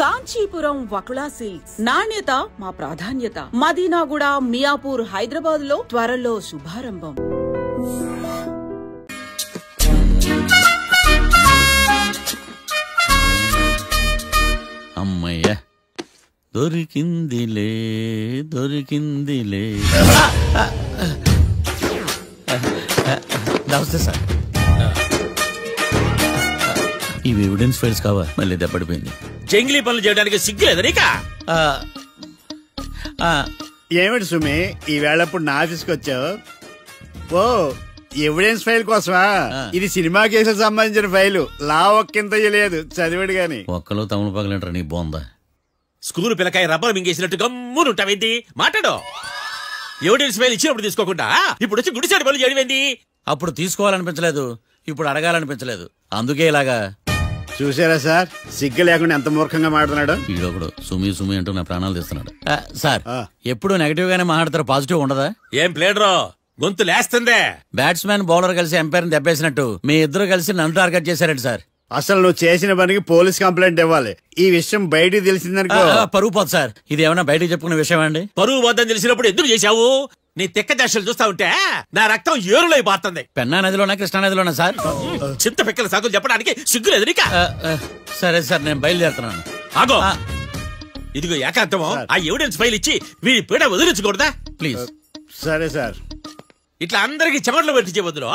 Kanchipuram Vakula silks నాణ్యత మా ప్రాధాన్యత. మదీనాగూడ, మియాపూర్, హైదరాబాద్ లో త్వరలో శుభారంభం. అమ్మయ్య దొరికిందిలే దొరికిందిలే. నమస్తే సార్. ఇవి ఎవిడెన్స్ ఫైల్స్ కావా? మళ్ళీ దెబ్బడిపోయింది. జంగిలీ పనులు చేయడానికి సిగ్గులేదు నీకా? ఏమిటి సుమి ఈ వేళప్పుడు నా ఆఫీస్కి వచ్చావు? ఓ ఎవిడెన్స్ ఫైల్ కోసమా? ఇది సినిమా కేసులకు సంబంధించిన ఫైలు. లా ఒక్కింత లేదు, చదివాడు గాని. ఒక్కలో తమను పగలంటారు నీ బోందా. School పిల్లకాయ rubber మింగేసినట్టు గమ్మునుంటావేంది? మాట్లాడు. ఎవిడెన్స్ ఫైల్ ఇచ్చినప్పుడు తీసుకోకుండా ఇప్పుడు వచ్చి గుడిసాడు పనులు చేయడమేంది? అప్పుడు తీసుకోవాలనిపించలేదు, ఇప్పుడు అడగాలనిపించలేదు, అందుకే ఇలాగా. చూసారా సార్, సిగ్గు లేకుండా ఎంత మూర్ఖంగా మాట్లాడుతున్నాడు. ఈడొకడు సుమి సుమి అంటూ నా ప్రాణాలు తీస్తున్నాడు. సార్ ఎప్పుడు నెగటివ్ గానే మాట్లాడతారు, పాజిటివ్ ఉండదా? ఏం ప్లేడరో గొంతు లేస్తుందే. బ్యాట్స్మెన్ బౌలర్ కలిసి ఎంపైర్ దెబ్బేసినట్టు మీ ఇద్దరు కలిసి నన్ను టార్గెట్ చేశారండి సార్. అసలు నువ్వు చేసిన పనికి పోలీస్ కంప్లైంట్ ఇవ్వాలి. ఈ విషయం బయటికి తెలిసిందనుకో పరువు పోదు సార్. ఇది ఏమన్నా బయటకు చెప్పుకునే విషయం అండి? పరువు వద్దని తెలిసినప్పుడు ఎందుకు చేశావు? నీ తెక్క దశలు చూస్తా ఉంటే నా రక్తం ఏరులై పారుతుంది. పెన్నా నదిలోనా కృష్ణా నదిలోనా సార్? చింత పిక్కల సాకులు చెప్పడానికి సిగ్గులేదు నీకా? సరే సార్, నేను బయలుదేరుతున్నాను. ఆగో, ఇదిగో ఏకాంతమో ఆ ఎవిడెన్స్ ఫైల్ ఇచ్చి వీడి పీడ వదిలించకూడదా ప్లీజ్? సరే సార్. ఇట్లా అందరికి చెమటలు పెట్టించే బదులు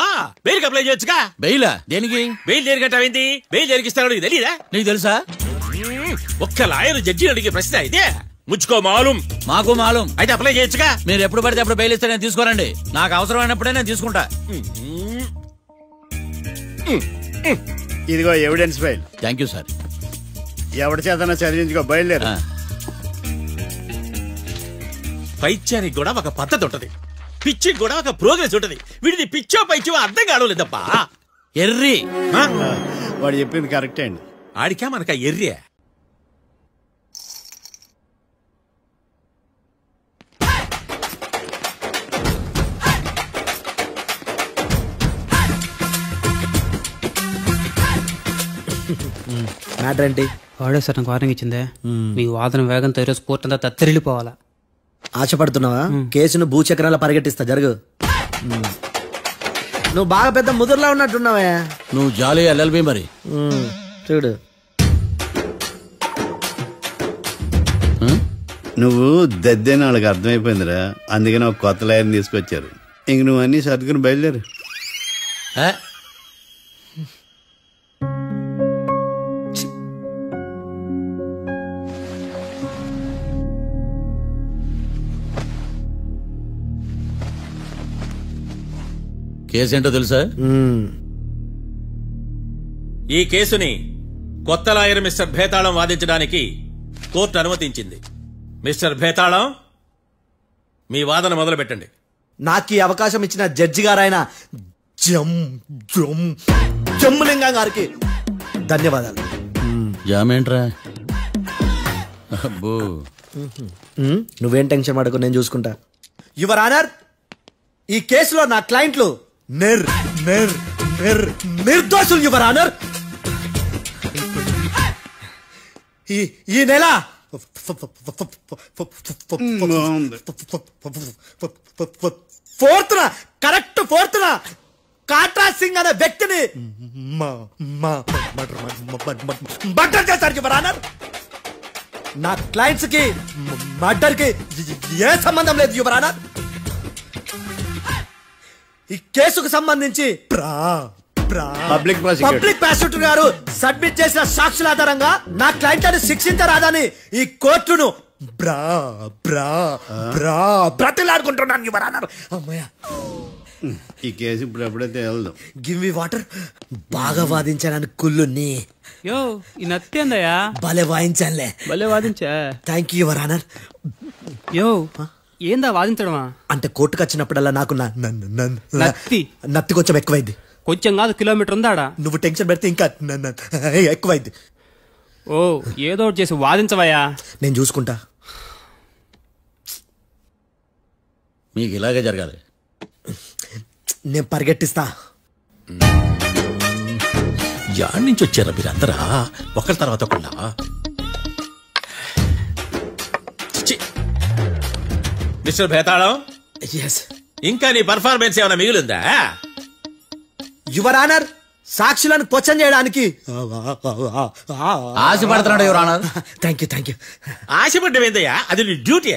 బెయిల్ అప్లై చేయొచ్చుగా. బెయిలా? దేనికి? బెయిల్ దేనికంటావేంది? బెయిల్ దేనికిస్తాడో నీకు తెలీదా? నీకు తెలుసా? ఒక్క లాయర్ జడ్జి అడిగే ప్రశ్న అయితే ముచ్చుకో మాలూం. మాకు మాలూం. అయితే అప్లై చేయొచ్చుగా. మీరు ఎప్పుడు పడితే అప్పుడు బెయిల్ ఇస్తే నేను తీసుకోరండి. నాకు అవసరమైనప్పుడే నేను తీసుకుంటా. ఇదిగో evidence file. Thank you sir. ఎవరి చేతనా చదివించుకో, బయలుదేరు. పైత్యానికి కూడా ఒక పద్ధతి ఉంటది, పిచ్చికి కూడా ఒక ప్రోగ్రెస్ ఉంటది. వీడిది పిచ్చో పైచో అర్థం కావలేదప్ప. ఎర్రి వాడు చెప్పింది కరెక్టే అండి. ఆడికా మనక ఎర్రి. మ్యాటర్ ఏంటి? వాడే సార్ నాకు వార్నింగ్ ఇచ్చిందే. మీ వాదన వేగంతో ఈరోజు కోర్టు అంతా తత్తరిల్లిపోవాలా. ఆశపడుతున్నావా? కేసును భూచక్రాల పరిగెట్టిస్తా, జరుగు. నువ్వు బాగా పెద్ద ముదురులా ఉన్నట్టున్నావే. నువ్వు జాలి ఎల్ఎల్బి మరి. చూడు, నువ్వు దద్దేని వాళ్ళకి అర్థమైపోయిందిరా, అందుకని ఒక కొత్త లాయర్ని తీసుకొచ్చారు. ఇంక నువ్వు అన్ని సర్దుకుని బయలుదేరు. కేసు ఏంటో తెలుసా? ఈ కేసుని కొత్త లాయర్ మిస్టర్ భేతాళం వాదించడానికి కోర్టు అనుమతించింది. మిస్టర్ భేతాళం, మీ వాదన మొదలు పెట్టండి. నాకు ఈ అవకాశం ఇచ్చిన జడ్జి గారైన జమ్ములింగం గారికి ధన్యవాదాలు. జామేంట్రా? అబ్బో, నువ్వేం టెన్షన్ పడకు, నేను చూసుకుంటా. యువర్ ఆనర్, ఈ కేసులో నా క్లయింట్లు నిర్దోషులు యువర్ ఆనర్. ఈ నెల 4th correct 4th Katra Singh అనే వ్యక్తిని మర్డర్ చేశారు యువర్ ఆనర్. నా క్లయింట్స్ కి మర్డర్ కి ఏ సంబంధం లేదు యువర్ ఆనర్. ఈ కేసుకు సంబంధించి పబ్లిక్ ప్రాసిక్యూటర్ గారు సబ్మిట్ చేసిన సాక్షుల ఆధారంగా నా క్లయింట్ అని శిక్షించరాదని ఈ కోర్టును బ్రతిలాడుకుంటున్నాను యువర్ ఆనర్. అమ్మయ్య, ఈ కేసు ఇప్పుడు ఎప్పుడైతే వెళ్దాం. Give me water. బాగా వాదించానని కుళ్ళుని. యో, ఈ నత్తేందయ్యా? భలే వాయించానులే. భలే వాదించా. Thank you your honour. యో, ఏందా వాదించడమా? అంటే కోర్టుకు వచ్చినప్పుడల్లా నాకు నత్తి కొంచెం ఎక్కువైంది. కొంచెం కాదు, కిలోమీటర్ ఉందాడా. నువ్వు టెన్షన్ పెడితే ఇంకా ఎక్కువైంది. ఓ, ఏదో ఒకటి చేసి వాదించవయ్యా. నేను చూసుకుంటా. మీకు ఇలాగే జరగాలి. నేను పరిగెట్టిస్తా. యాడ్ నుంచి వచ్చారా మీరందరా? ఒకరి తర్వాత ఒకళ్ళ? మిస్టర్ భేతాళం, ఎస్ ఇంకా నీ పర్ఫార్మెన్స్ ఏమైనా మిగిలిందా? యువర్ ఆనర్, సాక్షులను క్వశ్చన్ చేయడానికి ఆశపడుతున్నాడు యువర్ ఆనర్. Thank you. ఆశపడ్డమేందయ్యా, అది నీ డ్యూటీ.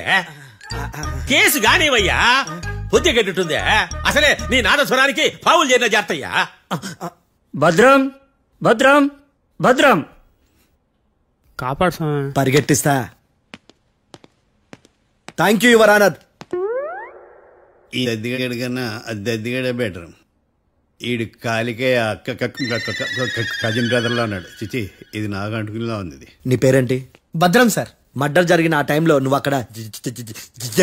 కేసు గానివయ్యా, బుద్ధి గట్టుందే. అసలే నీ నాదస్వరానికి పావులు చేరిన జాతయ్యా. భద్రం భద్రం భద్రం. కాపాడు స్వామి. పరిగెట్టిస్తా. Thank you your honour. ఈ దద్దిగడ కన్నా అది దద్దిగడే బెటర్. ఈడు కాలికే కజిన్ బ్రదర్లో ఉన్నాడు. చిచి, ఇది నాకు అంటుకునిలా ఉంది. ఇది నీ పేరేంటి? భద్రం సార్. మర్డర్ జరిగిన ఆ టైంలో నువ్వు అక్కడ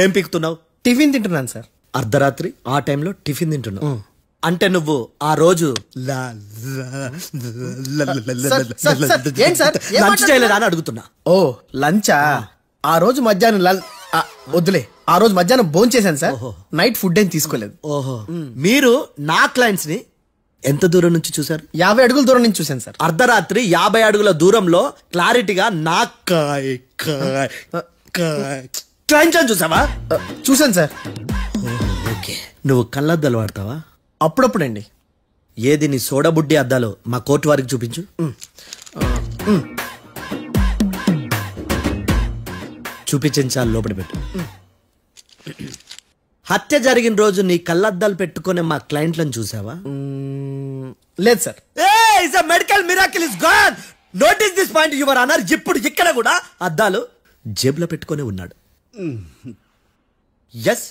ఏం పీకుతున్నావు? టిఫిన్ తింటున్నాను సార్. అర్ధరాత్రి ఆ టైంలో టిఫిన్ తింటున్నావు అంటే నువ్వు ఆ రోజు ఏంటి సార్, లంచ్ చేయలేదా అని అడుగుతున్నా. ఓ లంచా? ఆ రోజు మధ్యాహ్నం వద్దులే, ఆ రోజు మధ్యాహ్నం భోంచేశాను సార్. నైట్ ఫుడ్ ఏం తీసుకోలేదు. ఓహో, మీరు నా క్లయింట్స్ ని ఎంత దూరం నుంచి చూసారు? 50 అడుగుల దూరం నుంచి చూశాను సార్. అర్ధరాత్రి 50 అడుగుల దూరంలో క్లారిటీగా నా క్లయింట్స్ అని చూసావా? చూశాను సార్. ఓకే, నువ్వు కళ్ళద్దాలు వాడతావా? అప్పుడప్పుడండి. ఏది నీ సోడబుడ్డి అద్దాలు మా కోర్టు వారికి చూపించు. చూపించాలి, లోపల పెట్టు. హత్య జరిగిన రోజు నీ కళ్ళద్దాలు పెట్టుకునే మా క్లయింట్లను చూసావా? లేదు sir. Medical miracle is gone. Notice this point your honour. ఇప్పుడు ఇక్కడ కూడా అద్దాలు జేబులో పెట్టుకుని ఉన్నాడు. ఎస్,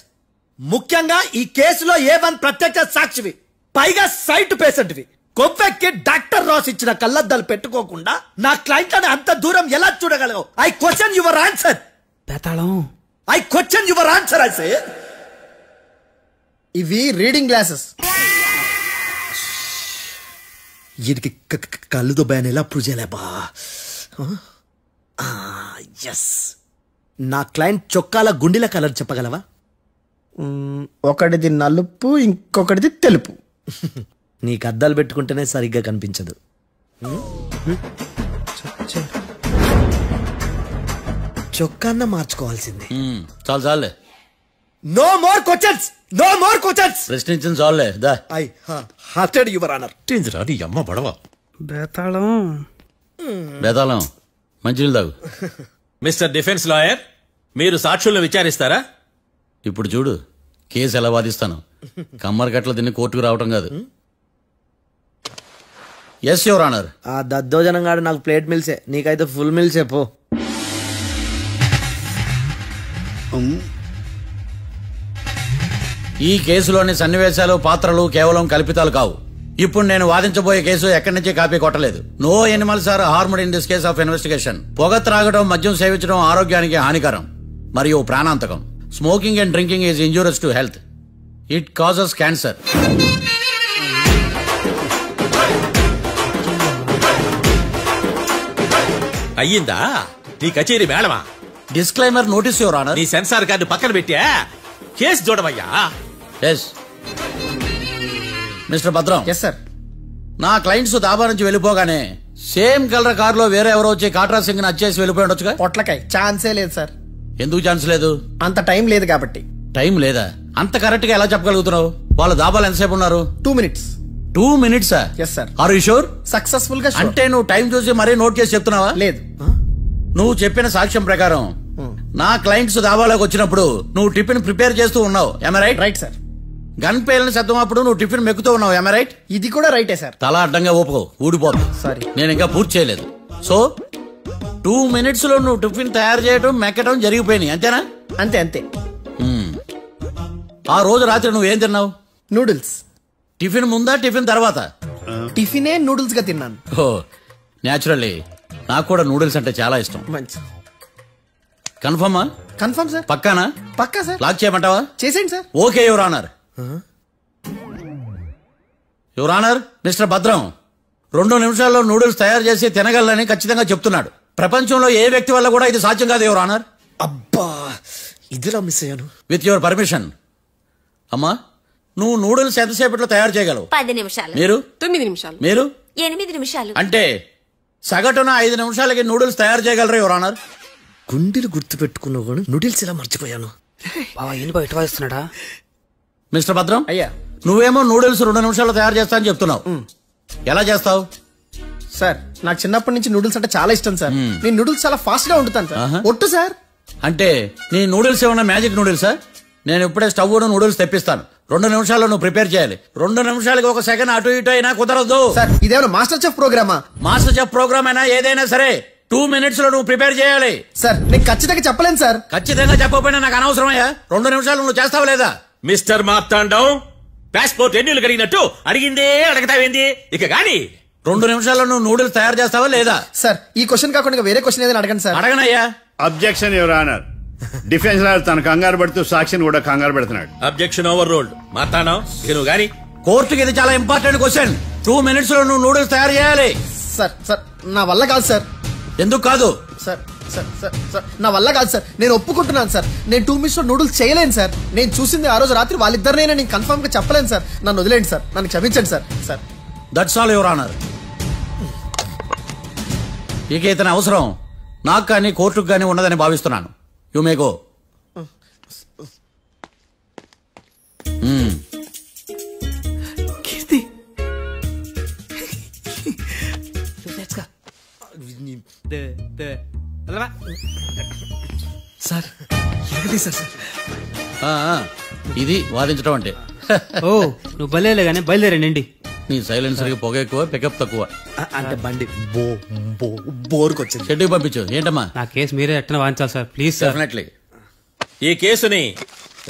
ముఖ్యంగా ఈ కేసులో A1 ప్రత్యక్ష సాక్షివి, పైగా సైట్ పేషెంట్వి. కొవ్వెక్కి డాక్టర్ రాస్ ఇచ్చిన కళ్ళద్దాలు పెట్టుకోకుండా నా క్లయింట్లను అంత దూరం ఎలా చూడగలవు? I question your answer. బేతాళం. I question your answer. I say ఇవి రీడింగ్ గ్లాసెస్. వీడికి కళ్ళుతో భయాన్ని ఎలా ప్రూవ్ చేయలేబా? ఎస్, నా క్లయింట్ చొక్కాల గుండెల కలర్ చెప్పగలవా? ఒకటిది నలుపు, ఇంకొకటిది తెలుపు. నీకు అద్దాలు పెట్టుకుంటేనే సరిగ్గా కనిపించదు. చొక్కాన్న మార్చుకోవాల్సింది. చాలు చాలులే, no more questions, no more questions. ప్రశ్నించిన చాలులే. The I hearted your honour. నీ అమ్మ పడవ. బేతాళం. బేతాళం, మంచినీళ్ళు తాగు. మిస్టర్ డిఫెన్స్ లాయర్, మీరు సాక్షులను విచారిస్తారా? ఇప్పుడు చూడు కేసు ఎలా వాదిస్తాను. కమ్మరి గట్ల తిని కోర్టుకు రావటం కాదు. Yes your honour. ఆ దద్దోజనంగాడు నాకు ప్లేట్ మిల్సే, నీకైతే ఫుల్ మిల్సే పో. ఈ కేసులోని సన్నివేశాలు, పాత్రలు కేవలం కల్పితాలు కావు. ఇప్పుడు నేను వాదించబోయే కేసు ఎక్కడి నుంచి కాపీ కొట్టలేదు. No animals are harmed in this case of investigation. పొగ త్రాగడం, మద్యం సేవించడం ఆరోగ్యానికి హానికరం మరియు ప్రాణాంతకం. Smoking and drinking is injurious to health. It causes cancer. అయ్యిందా నీ కచేరీ మేళమా? Disclaimer notice your honour. నీ సెన్సార్ కార్డు పక్కన పెట్టా కేసు చూడవయ్యా. Yes mister Bhadram. Yes sir. నా క్లయింట్స్ దాబా నుంచి వెళ్ళిపోగానే సేమ్ కలర్ కారులో వేరే ఎవరో వచ్చి కాట్రా సింగ్ ని వచ్చేసి వెళ్ళిపోయి ఉండొచ్చుగా. పొట్లకాయ ఛాన్సే లేదు సార్. ఎందుకు ఛాన్స్ లేదు? అంత టైం లేదు కాబట్టి. టైం లేదా? అంత కరెక్ట్ గా ఎలా చెప్పగలుగుతున్నావు? వాళ్ళ దాబాలు ఎంతసేపు ఉన్నారు? 2 minutes. 2 minutes? Yes sir. Are you sure? Successful గా. అంటే నువ్వు టైం చూసి మరీ నోట్ చేసి చెప్తున్నావా? లేదు. నువ్వు చెప్పిన సాక్ష్యం ప్రకారం నా క్లయింట్స్ దాబాలోకి వచ్చినప్పుడు నువ్వు టిఫిన్ ప్రిపేర్ చేస్తూ ఉన్నావు. am I right? Right sir. Gun పేలిన శబ్దం అప్పుడు నువ్వు టిఫిన్ మెక్కుతూ ఉన్నావు. am I right? ఇది కూడా రైటే సార్. తల అడ్డంగా ఊపుకో, ఊడిపోతుంది. సారీ, నేను ఇంకా పూర్తి చేయలేదు. సో 2 minutes లో నువ్వు టిఫిన్ తయారు చేయడం, మెక్కడం జరిగిపోయినాయి, అంతేనా? అంతే అంతే. ఆ రోజు రాత్రి నువ్వేం తిన్నావు? నూడిల్స్. టిఫిన్ ముందా, టిఫిన్ తర్వాత? టిఫినే నూడిల్స్ గా తిన్నాను. ఓ న్యాచురల్లీ నాకు కూడా నూడిల్స్ అంటే చాలా ఇష్టం. మంచి. కన్ఫర్మా? Confirm sir. పక్కానా? పక్కా సార్. లాక్ చేయమంటావా? చేసేయండి sir. Okay your honour. Your honour, mister Bhadram 2 నిమిషాల్లో నూడిల్స్ తయారు చేసి తినగలని ఖచ్చితంగా చెప్తున్నాడు. ప్రపంచంలో ఏ వ్యక్తి వల్ల కూడా ఇది సాధ్యం కాదు యువర్ ఆనర్. అబ్బా, ఇదిలా మిస్ అయ్యాను. With your permission. అమ్మా, నువ్వు నూడిల్స్ ఎంతసేపట్లో తయారు చేయగలవు? 10 నిమిషాలు. మీరు? 9 నిమిషాలు. మీరు? 8 నిమిషాలు. అంటే సగటున 5 నిమిషాలకి నూడిల్స్ తయారు చేయగలరు యువర్ ఆనర్. గుండెలు గుర్తు పెట్టుకున్నావు కానీ నూడిల్స్ ఇలా మర్చిపోయాను. బావా ఏంటి బావ ఇటు వాయిస్తున్నాడా? మిస్టర్ భద్రం, అయ్యా నువ్వేమో నూడిల్స్ 2 నిమిషాల్లో తయారు చేస్తా అని చెప్తున్నావు. ఎలా చేస్తావు? సార్ నాకు చిన్నప్పటి నుంచి నూడిల్స్ అంటే చాలా ఇష్టం సార్. నేను నూడిల్స్ చాలా ఫాస్ట్ గా వండుతాను సార్. ఒట్టు సార్. అంటే నీ నూడిల్స్ ఏమన్నా మ్యాజిక్ నూడిల్సా? నేను ఇప్పుడే స్టవ్ నూడిల్స్ తెప్పిస్తాను. 2 నిమిషాల్లో నువ్వు ప్రిపేర్ చేయాలి. 2 నిమిషాలకి 1 సెకండ్ అటు ఇటు అయినా కుదరదు సార్. ఇదేమైనా మాస్టర్ చెఫ్ ప్రోగ్రామా? మాస్టర్ చెఫ్ ప్రోగ్రామ్ అయినా ఏదైనా సరే 2 minutes లో నువ్వు ప్రిపేర్ చేయాలి. సార్ నేను ఖచ్చితంగా చెప్పలేను సార్. ఖచ్చితంగా చెప్పకపోయినా నాకు అనవసరమయ్యా. 2 నిమిషాలు నువ్వు చేస్తావు లేదా? మిస్టర్ మార్తాండం, పాస్పోర్ట్ ఎన్నిళ్ళు కడిగినట్టు అడిగిందే అడగతావేంది? ఇక గాని 2 నిమిషాల్లో నువ్వు నూడిల్స్ తయారు చేస్తావా లేదా? సార్ ఈ క్వశ్చన్ కాకుండా వేరే క్వశ్చన్ ఏదైనా అడగండి సార్. అడగనయ్యా. Objection your honour. Defence lawyer తన కంగారు పెడుతూ సాక్షిని కూడా కంగారు పెడుతున్నాడు. Objection over ruled. మార్తాండం, ఇక నువ్వు గాని కోర్టుకి ఇది చాలా ఇంపార్టెంట్ క్వశ్చన్. 2 minutes లో నువ్వు నూడిల్స్ తయారు చేయాలి. సార్ సార్ నా వల్ల కాదు సార్. ఎందుకు కాదు? సార్ సార్ సార్ సార్ నా వల్ల కాదు సార్. నేను ఒప్పుకుంటున్నాను సార్. నేను 2 minutes లో నూడిల్స్ చేయలేను సార్. నేను చూసింది ఆ రోజు రాత్రి వాళ్ళిద్దరినైనా నేను కన్ఫర్మ్ గా చెప్పలేను సార్. నన్ను వదిలేండి సార్. నన్ను క్షమించండి sir. Sir that's all your honour. ఇక ఇతని అవసరం నాకు కానీ కోర్టుకు కానీ ఉండదని భావిస్తున్నాను. You may go. Keerthi sir sir. ఇది వాదించడం అంటే. ఓ నువ్వు బలేలే గానీ బయలుదేరండి. నీ సైలెన్సర్ కి పొగ ఎక్కువ, పికప్ తక్కువ. అంటే బండి బోరుకొచ్చింది. షెడ్యూల్ పంపించు. ఏంటమ్మా? నా కేసు మీరే ఎట్టన వాయించాలి సార్, ప్లీజ్ సార్. డెఫినెట్లీ. ఈ కేసుని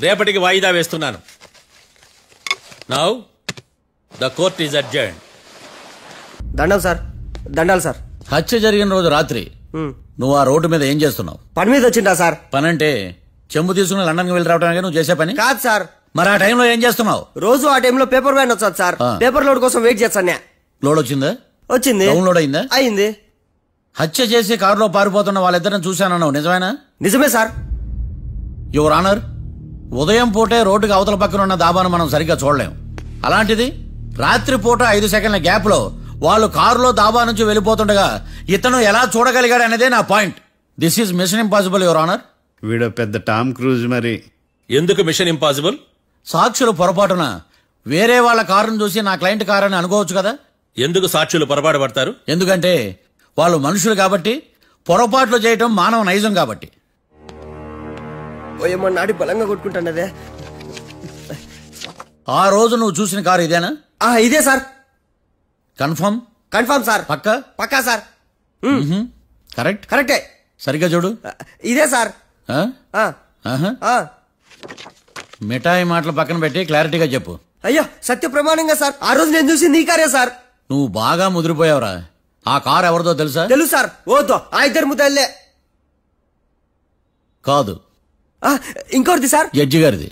రేపటికి వాయిదా వేస్తున్నాను. Now the court is adjourned. దండాలు సార్, దండాలు సార్. హత్య జరిగిన రోజు రాత్రి నువ్వు ఆ రోడ్డు మీద ఏం చేస్తున్నావు? పని మీద వచ్చిందా సార్? పని అంటే చెంబు తీసుకుని లండన్ కి వెళ్ళి రావడానికి నువ్వు చేసే పని కాదు సార్. మరి ఆ టైంలో ఏం చేస్తున్నావు? రోజు ఆ టైంలో పేపర్ వ్యాన్ వచ్చాది సార్. పేపర్ లోడ్ కోసం వెయిట్ చేస్తాను. లోడ్ వచ్చిందా? వచ్చింది. డౌన్లోడ్ అయిందా? అయింది. హత్య చేసి కారులో పారిపోతున్న వాళ్ళిద్దరిని చూశానన్నావు, నిజమేనా? నిజమే సార్. యువర్ ఆనర్, ఉదయం పూటే రోడ్డుకి అవతల పక్కన ఉన్న దాబాను మనం సరిగ్గా చూడలేం. అలాంటిది రాత్రి పూట 5 సెకండ్ల గ్యాప్ లో వాళ్ళు కారులో దాబా నుంచి వెళ్ళిపోతుండగా ఇతను ఎలా చూడగలిగాడు అనేదే నా point. This is mission impossible your honour. వీడో పెద్ద టామ్ క్రూజ్. మరి ఎందుకు మిషన్ ఇంపాసిబుల్? సాక్షులు పొరపాటున వేరే వాళ్ళ కారును చూసి నా క్లయింట్ కారు అని అనుకోవచ్చు కదా. ఎందుకు సాక్షులు పొరపాటు పడతారు? ఎందుకంటే వాళ్ళు మనుషులు కాబట్టి, పొరపాట్లు చేయటం మానవ నైజం కాబట్టి. ఏమో నాడి బలంగా కొట్టుకుంటానదే. ఆ రోజు నువ్వు చూసిన కారు ఇదేనా? ఇదే సార్. కన్ఫర్మ్? Confirm sir. పక్కా? పక్కా సార్. కరెక్ట్? కరెక్టే. సరిగ్గా చూడు. ఇదే సార్. మిఠాయి మాటలు పక్కన పెట్టి క్లారిటీగా చెప్పు. అయ్యో సత్య ప్రమాణంగా సార్, ఆ రోజు నేను చూసి నీ కారే సార్. నువ్వు బాగా ముదిరిపోయావురా. ఆ కారు ఎవరిదో తెలుసా? తెలుసు సార్. ఓతో ఆ ఇద్దరు ముద్దల్లే. కాదు, ఇంకోటిది సార్. జడ్జి గారిది.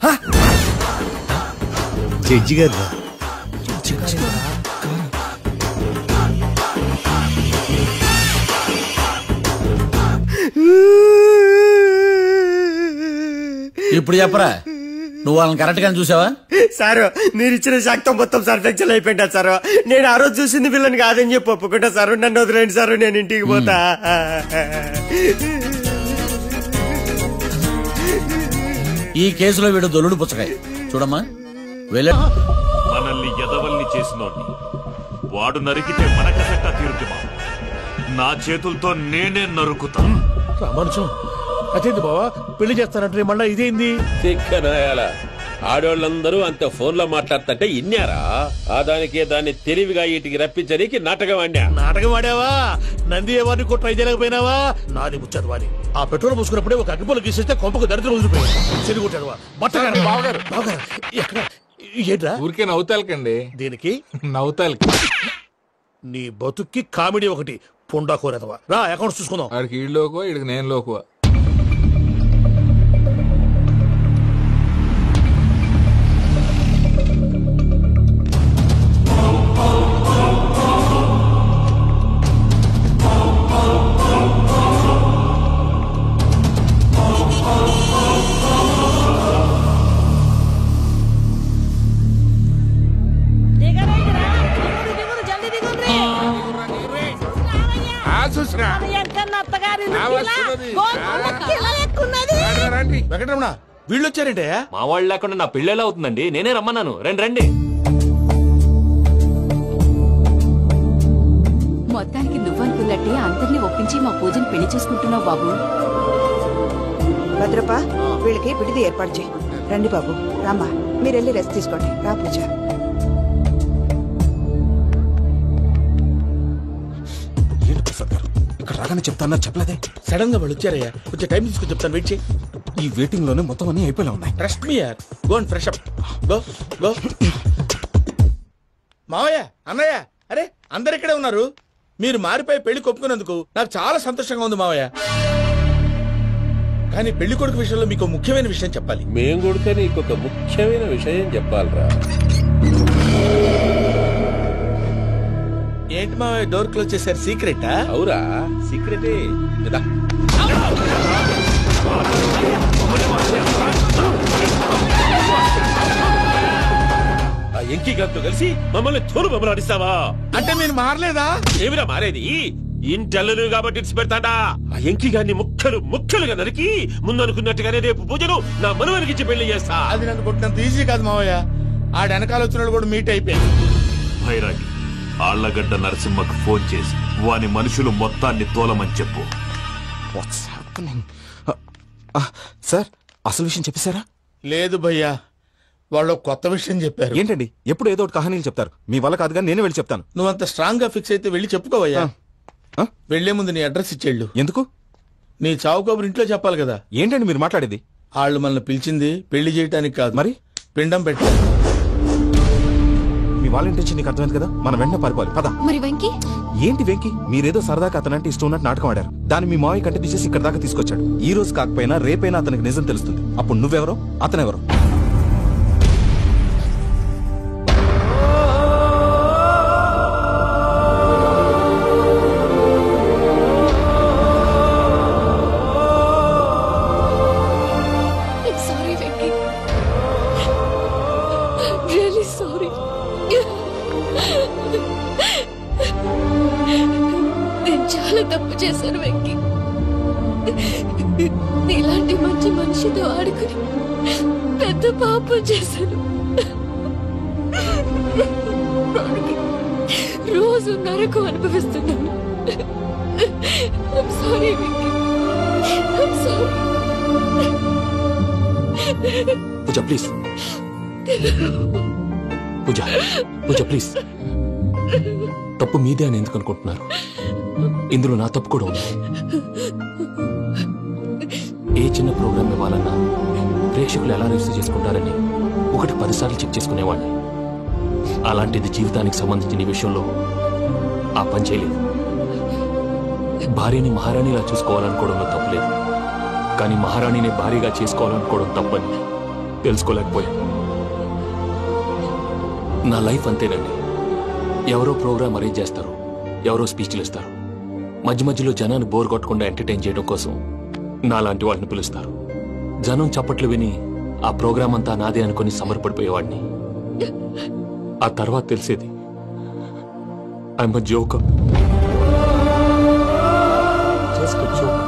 జడ్జి గారు ఇప్పుడు చెప్పరా, నువ్వు వాళ్ళని కరెక్ట్ గానే చూసావా? సార్ మీరు ఇచ్చిన శాక్తం మొత్తం సార్ ఫ్రాక్చర్ అయిపోయింటా సార్. నేను ఆ రోజు చూసింది వీళ్ళని కాదని చెప్పి ఒప్పుకుంటా సార్. నన్ను వదిలేండి సార్, నేను ఇంటికి పోతా. ఈ కేసులో వీడు దొల్లుడు పుచ్చకాయ. చూడమ్మా, వెళ్ళ మనల్ని ఎదవల్ని చేసినోడ్ని వాడు నరికితే మనకసట్ట తీరుతుమా? నా చేతులతో నేనే నరుకుతా. రామానుజం, అదేంది బావా పెళ్లి చేస్తానంటే మళ్ళా ఇదేంది? ఆడోళ్ళందరూ అంత ఫోన్ లో మాట్లాడుతుంటే ఇన్నారా? ఆ దానికే దాన్ని తెలివిగా వీటికి రప్పించడానికి నాటకం ఆడా. నాటకం ఆడావా? నంది ఎవరిని కూడా ట్రై చేయలేకపోయినావా? నాది ముచ్చదు వారి. ఆ పెట్రోల్ పోసుకున్నప్పుడే ఒక అగ్గిపోలు గీసేస్తే కొంపకు దరిద్రం వదిలిపోయింది. చెరుగుంటాడు బట్టగారు. బావగారు బావగారు ఎక్కడ? ఏంట్రా ఊరికే నవ్వుతాలకండి. దీనికి నవ్వుతాలకి నీ బతుక్కి కామెడీ ఒకటి. పొండా కోరేదవా రా, అకౌంట్స్ చూసుకుందాం. ఆడికి ఈడులోకువా, ఈడికి నేను లోకువా. వీళ్ళు వచ్చారంటే మా వాళ్ళు లేకుండా నా పెళ్ళేలా అవుతుందండి. నేనే రమ్మన్నాను. రండి రండి. మొత్తానికి నువ్వనుకున్నట్టే అందరినీ ఒప్పించి మా పూజను పెళ్లి చేసుకుంటున్నావు బాబు. భద్రప వీళ్ళకి విడిది ఏర్పాటు చేయి. రండి బాబు, రామ్మా మీరు వెళ్ళి రెస్ట్ తీసుకోండి. రా పూజ. ఇక్కడ రాగానే చెప్తాను చెప్పలేదే. సడన్ గా వాళ్ళు వచ్చారయ్యా, కొంచెం టైం తీసుకొని చెప్తాను. వెయిట్ చేయి. ఈ వెయిటింగ్ లోనే మొత్తం అన్ని అయిపోయినా ఉన్నాయి. ట్రస్ట్ మీ యార్. Go and fresh up. Go go. మావయ్య, అన్నయ్య, అరే అందరు ఇక్కడే ఉన్నారు. మీరు మారిపోయి పెళ్లి కొప్పుకున్నందుకు నాకు చాలా సంతోషంగా ఉంది మావయ్య. కానీ పెళ్లి కొడుకు విషయంలో మీకు ముఖ్యమైన విషయం చెప్పాలి. మేం కొడుకు నీకొక ముఖ్యమైన విషయం చెప్పాలరా. ఏంటి మావయ్య డోర్ క్లోజ్ చేశారు? సీక్రెటా? అవురా, సీక్రెటే. ఎంకి గారితో కలిసి మమ్మల్ని తోలు బొమ్మలాడిస్తావా? అంటే మీరు మారలేదా? ఏమిరా మారేది? ఇంటల్లు కాబట్టి ఇడిచి పెడతాడా? ఆ ఎంకి గారిని ముక్కలు ముక్కలుగా నరికి ముందు అనుకున్నట్టుగానే రేపు పూజను నా మనవనికిచ్చి పెళ్లి చేస్తా. అది నన్ను కొట్టినంత ఈజీ కాదు మావయ్య. ఆ వెనకాల వచ్చిన కూడా మీట్ అయిపోయాయి. భైరాగి ఆళ్లగడ్డ నరసింహకు ఫోన్ చేసి వాని మనుషులు మొత్తాన్ని తోలమని చెప్పు. సార్ అసలు విషయం చెప్పేశారా? లేదు భయ్యా, వాళ్ళు కొత్త విషయం చెప్పారు. ఏంటండి ఎప్పుడు ఏదో ఒకటి కహానీలు చెప్తారు. మీ వల్ల కాదుగా, నేనే వెళ్ళి చెప్తాను. నువ్వంత స్ట్రాంగ్ గా ఫిక్స్ అయితే వెళ్ళి చెప్పుకోవయ్యా. వెళ్లే ముందు నీ అడ్రస్ ఇచ్చేళ్ళు. ఎందుకు? నీ చావు కబురు ఇంట్లో చెప్పాలి కదా. ఏంటండి మీరు మాట్లాడేది? వాళ్ళు మనల్ని పిలిచింది పెళ్లి చేయటానికి కాదు, మరి పిండం పెట్టారు. మీ వాళ్ళ ఇంటి నీకు అర్థమైంది కదా, మనం వెంటనే పారిపోవాలి. పద. మరి వెంకీ? ఏంటి వెంకీ? మీరేదో సరదాగా అతనంటే ఇష్టం ఉన్నట్టు నాటకం ఆడారు. దాన్ని మీ మావయ్య కంటే తీసేసి ఇక్కడ దాకా తీసుకొచ్చాడు. ఈ రోజు కాకపోయినా రేపైనా అతనికి నిజం తెలుస్తుంది. అప్పుడు నువ్వెవరో అతనెవరో. నేను చాలా తప్పు చేశాను వెంకీ. నీలాంటి మంచి మనిషితో ఆడుకుని పెద్ద పాపం చేశాను. రోజు నరకం అనుభవిస్తున్నాను. Sorry Venky, sorry. Pooja please. Pooja Pooja please. తప్పు మీదే అని ఎందుకు అనుకుంటున్నారు? ఇందులో నా తప్పు కూడా ఉంది. ఏ చిన్న ప్రోగ్రామ్ ఇవ్వాలన్నా ప్రేక్షకులు ఎలా రిసీవ్ చేసుకుంటారని 1-10 సార్లు చెక్ చేసుకునేవాడిని. అలాంటిది జీవితానికి సంబంధించిన ఈ విషయంలో ఆ పని చేయలేదు. భార్యని మహారాణిలా చూసుకోవాలనుకోవడంలో తప్పులేదు, కానీ మహారాణిని భార్యగా చేసుకోవాలనుకోవడం తప్పని తెలుసుకోలేకపోయాను. నా లైఫ్ అంతేనండి. ఎవరో ప్రోగ్రామ్ అరేంజ్ చేస్తారు, ఎవరో స్పీచ్లు ఇస్తారు. మధ్య మధ్యలో జనాన్ని బోర్ కొట్టకుండా ఎంటర్టైన్ చేయడం కోసం నాలాంటి వాళ్ళని పిలుస్తారు. జనం చప్పట్లు విని ఆ ప్రోగ్రామ్ అంతా నాదే అనుకుని సమర్పడిపోయేవాడిని. ఆ తర్వాత తెలిసేది I'm a joker. Just a joker.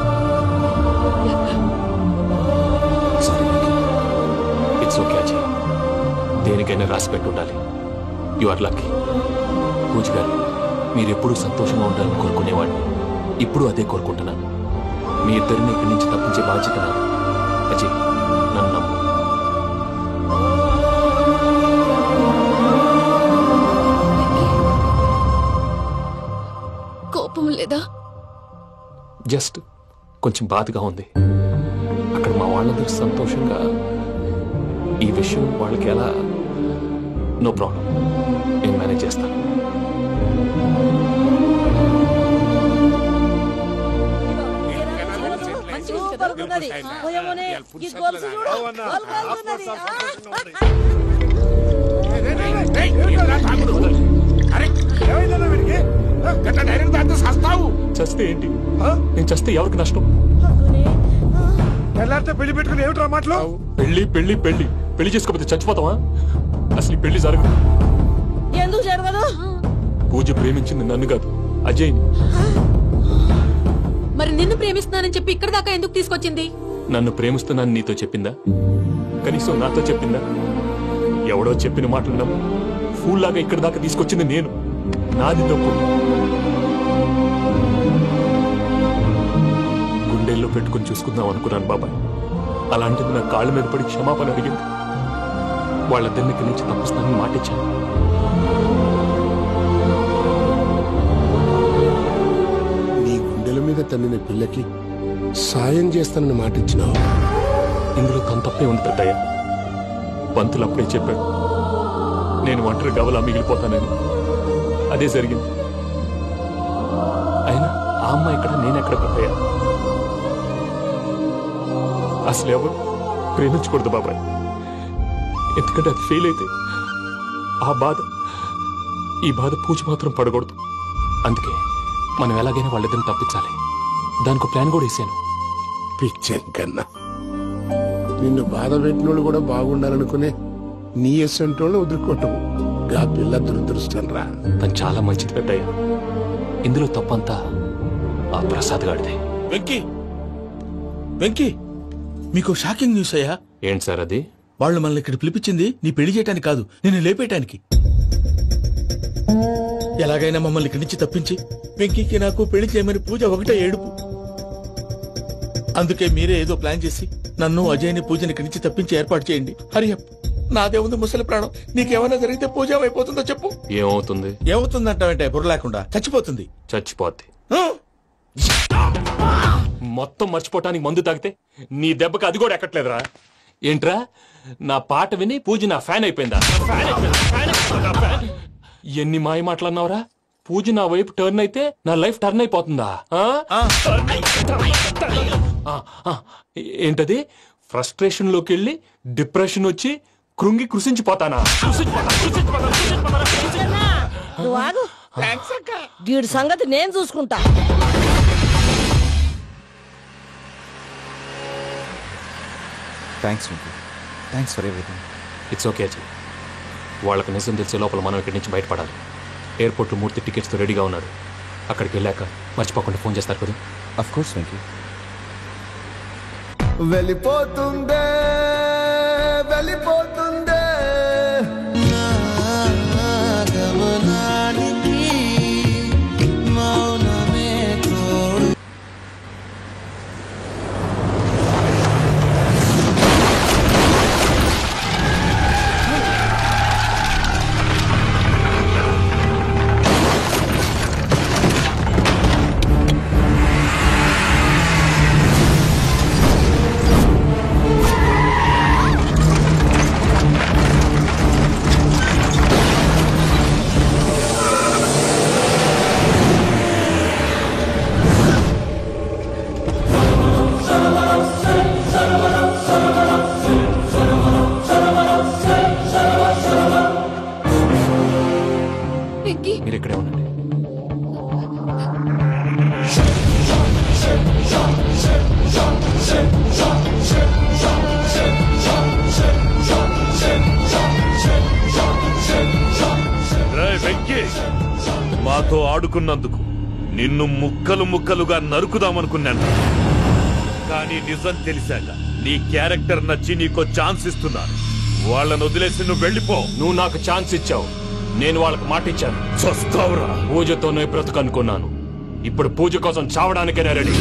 It's okay Ajay, దేనికైనా రాసి పెట్టి ఉండాలి. You are lucky. పూజ గారు, మీరెప్పుడూ సంతోషంగా ఉండాలని కోరుకునేవాడిని. ఇప్పుడు అదే కోరుకుంటున్నాను. మీ ఇద్దరిని ఇక్కడి నుంచి తప్పించే బాధ్యత నాది. అజయ్, నన్ను నమ్ము. కోపం లేదా? జస్ట్ కొంచెం బాధగా ఉంది. అక్కడ మా వాళ్ళందరూ సంతోషంగా ఈ విషయం వాళ్ళకి ఎలా. నో ప్రాబ్లం, నేను మేనేజ్ చేస్తాను. చస్తే ఏంటి? నేను చస్తే ఎవరికి నష్టం? పెళ్లి పెట్టుకుని ఏమిట్రా మాటలు? పెళ్లి పెళ్లి పెళ్లి పెళ్లి చేసుకోకపోతే చచ్చిపోతావా? అసలు పెళ్లి జరగదు. ఎందుకు జరగదు? పూజ ప్రేమించింది నన్ను కాదు, అజయ్ని. మరి నిన్ను ప్రేమిస్తున్నానని చెప్పి ఇక్కడ దాకా ఎందుకు తీసుకొచ్చింది? నన్ను ప్రేమిస్తున్నాను నీతో చెప్పిందా? కనీసం నాతో చెప్పిందా? ఎవడో చెప్పిన మాటలు నమ్ము ఫూల్లాగా ఇక్కడి దాకా తీసుకొచ్చింది నేను. నాది తప్పు. గుండెల్లో పెట్టుకుని చూసుకుందాం అనుకున్నాను బాబాయ్. అలాంటిది నా కాళ్ళ మీద పడి క్షమాపణ అడిగింది. వాళ్ళిద్దరిని ఇక్కడి నుంచి తప్పిస్తానని మాటిచ్చాను. నీ గుండెల మీద తన్నిన పిల్లకి సాయం చేస్తానని మాటిచ్చినావు. ఇందులో తన తప్పే ఉంది పెద్దయ్య. పంతులు అప్పుడే చెప్పాడు నేను ఒంటరి గవలా మిగిలిపోతానని. అదే జరిగింది. అయినా ఆ అమ్మాయి ఎక్కడ, నేనెక్కడ పెద్దయ్య? అసలు ఎవరు ప్రేమించకూడదు బాబాయ్. ఎందుకంటే అది ఫెయిల్ అయితే ఈ బాధ పూజ మాత్రం పడకూడదు. అందుకే మనం ఎలాగైనా వాళ్ళిద్దరిని తప్పించాలి. దానికి ప్లాన్ కూడా వేసాను. పిచ్చం కన్నా నిన్ను బాధ పెట్టినోళ్ళు కూడా బాగుండాలనుకునే నీ ఎస్సంటోళ్ళు వదులుకోవటం ఆ పిల్ల దురదృష్టం రా. తను చాలా మంచిది పెద్దయ్య. ఇందులో తప్పంతా ఆ ప్రసాద్ గాడిదే. వెంకీ మీకు షాకింగ్ న్యూస్ అయ్యా. ఏంటి సార్ అది? వాళ్ళు మనల్ని ఇక్కడ పిలిపించింది నీ పెళ్లి చేయటానికి కాదు, నేను లేపేయటానికి. ఎలాగైనా మమ్మల్ని ఇక్కడి నుంచి తప్పించి వెంకీకి నాకు పెళ్లి చేయమని పూజ ఒకటే ఏడుపు. అందుకే మీరే ఏదో ప్లాన్ చేసి నన్ను అజయ్ని పూజని ఇక్కడి నుంచి తప్పించి ఏర్పాటు చేయండి. హరియప్, నాదే ఉంది ముసలి ప్రాణం. నీకేమైనా జరిగితే పూజ అయిపోతుందో చెప్పు. ఏమవుతుంది? ఏమవుతుందంటే బుర్ర లేకుండా చచ్చిపోతుంది. చచ్చిపోద్ది. మొత్తం మర్చిపోవటానికి మందు తాగితే నీ దెబ్బకి అది కూడా ఎక్కట్లేదురా. ఏంట్రా, నా పాట విని పూజ నా ఫ్యాన్ అయిపోయిందా? ఎన్ని మాయ మాటలన్నావురా? పూజ నా వైపు టర్న్ అయితే నా లైఫ్ టర్న్ అయిపోతుందా? ఏంటది? ఫ్రస్ట్రేషన్ లోకి వెళ్ళి డిప్రెషన్ వచ్చి కృంగి కృషించిపోతానా? వీడి సంగతి నేను చూసుకుంటా. Thanks for everything. It's okay Ajay. వాళ్ళకి నిజం తెలిసే లోపల మనం ఇక్కడి నుంచి బయటపడాలి. ఎయిర్పోర్ట్లో మూర్తి టికెట్స్తో రెడీగా ఉన్నాడు. అక్కడికి వెళ్ళాక మర్చిపోకుండా ఫోన్ చేస్తారు కదా. Of course Venky. వెళ్ళిపోతుందే వెళ్ళిపోతుందే గమనానికి మౌనమే తోడు. మీరు ఇక్కడే ఉండండి. వెంకీ, మాతో ఆడుకున్నందుకు నిన్ను ముక్కలు ముక్కలుగా నరుకుదామనుకున్నాను. కానీ నిజం తెలిసాక నీ క్యారెక్టర్ నచ్చి నీకో ఛాన్స్ ఇస్తున్నాను. వాళ్ళను వదిలేసి నువ్వు వెళ్ళిపో. నువ్వు నాకు ఛాన్స్ ఇచ్చావు, నేను వాళ్ళకి మాట ఇచ్చాను. చస్తావురా. పూజతోనే బ్రతుకనుకున్నాను. ఇప్పుడు పూజ కోసం చావడానికే రెడీ.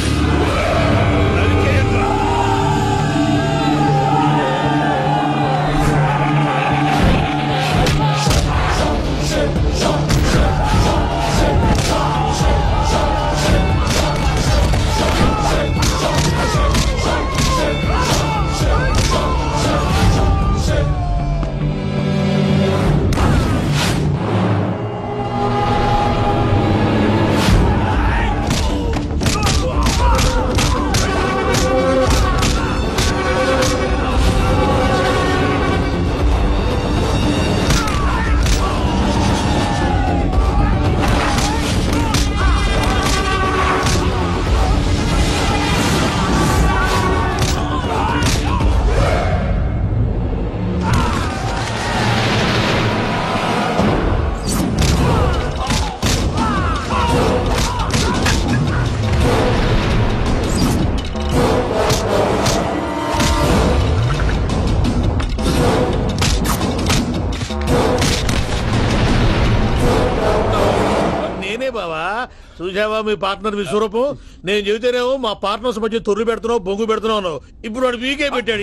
చూసావా మీ పార్ట్నర్ విశ్వరూపం? నేను చెబితేనేమో మా పార్ట్నర్స్ మధ్య తొర్రు పెడుతున్నావు, బొంగు పెడుతున్నావు. ఇప్పుడు వాడు వీకే పెట్టాడు.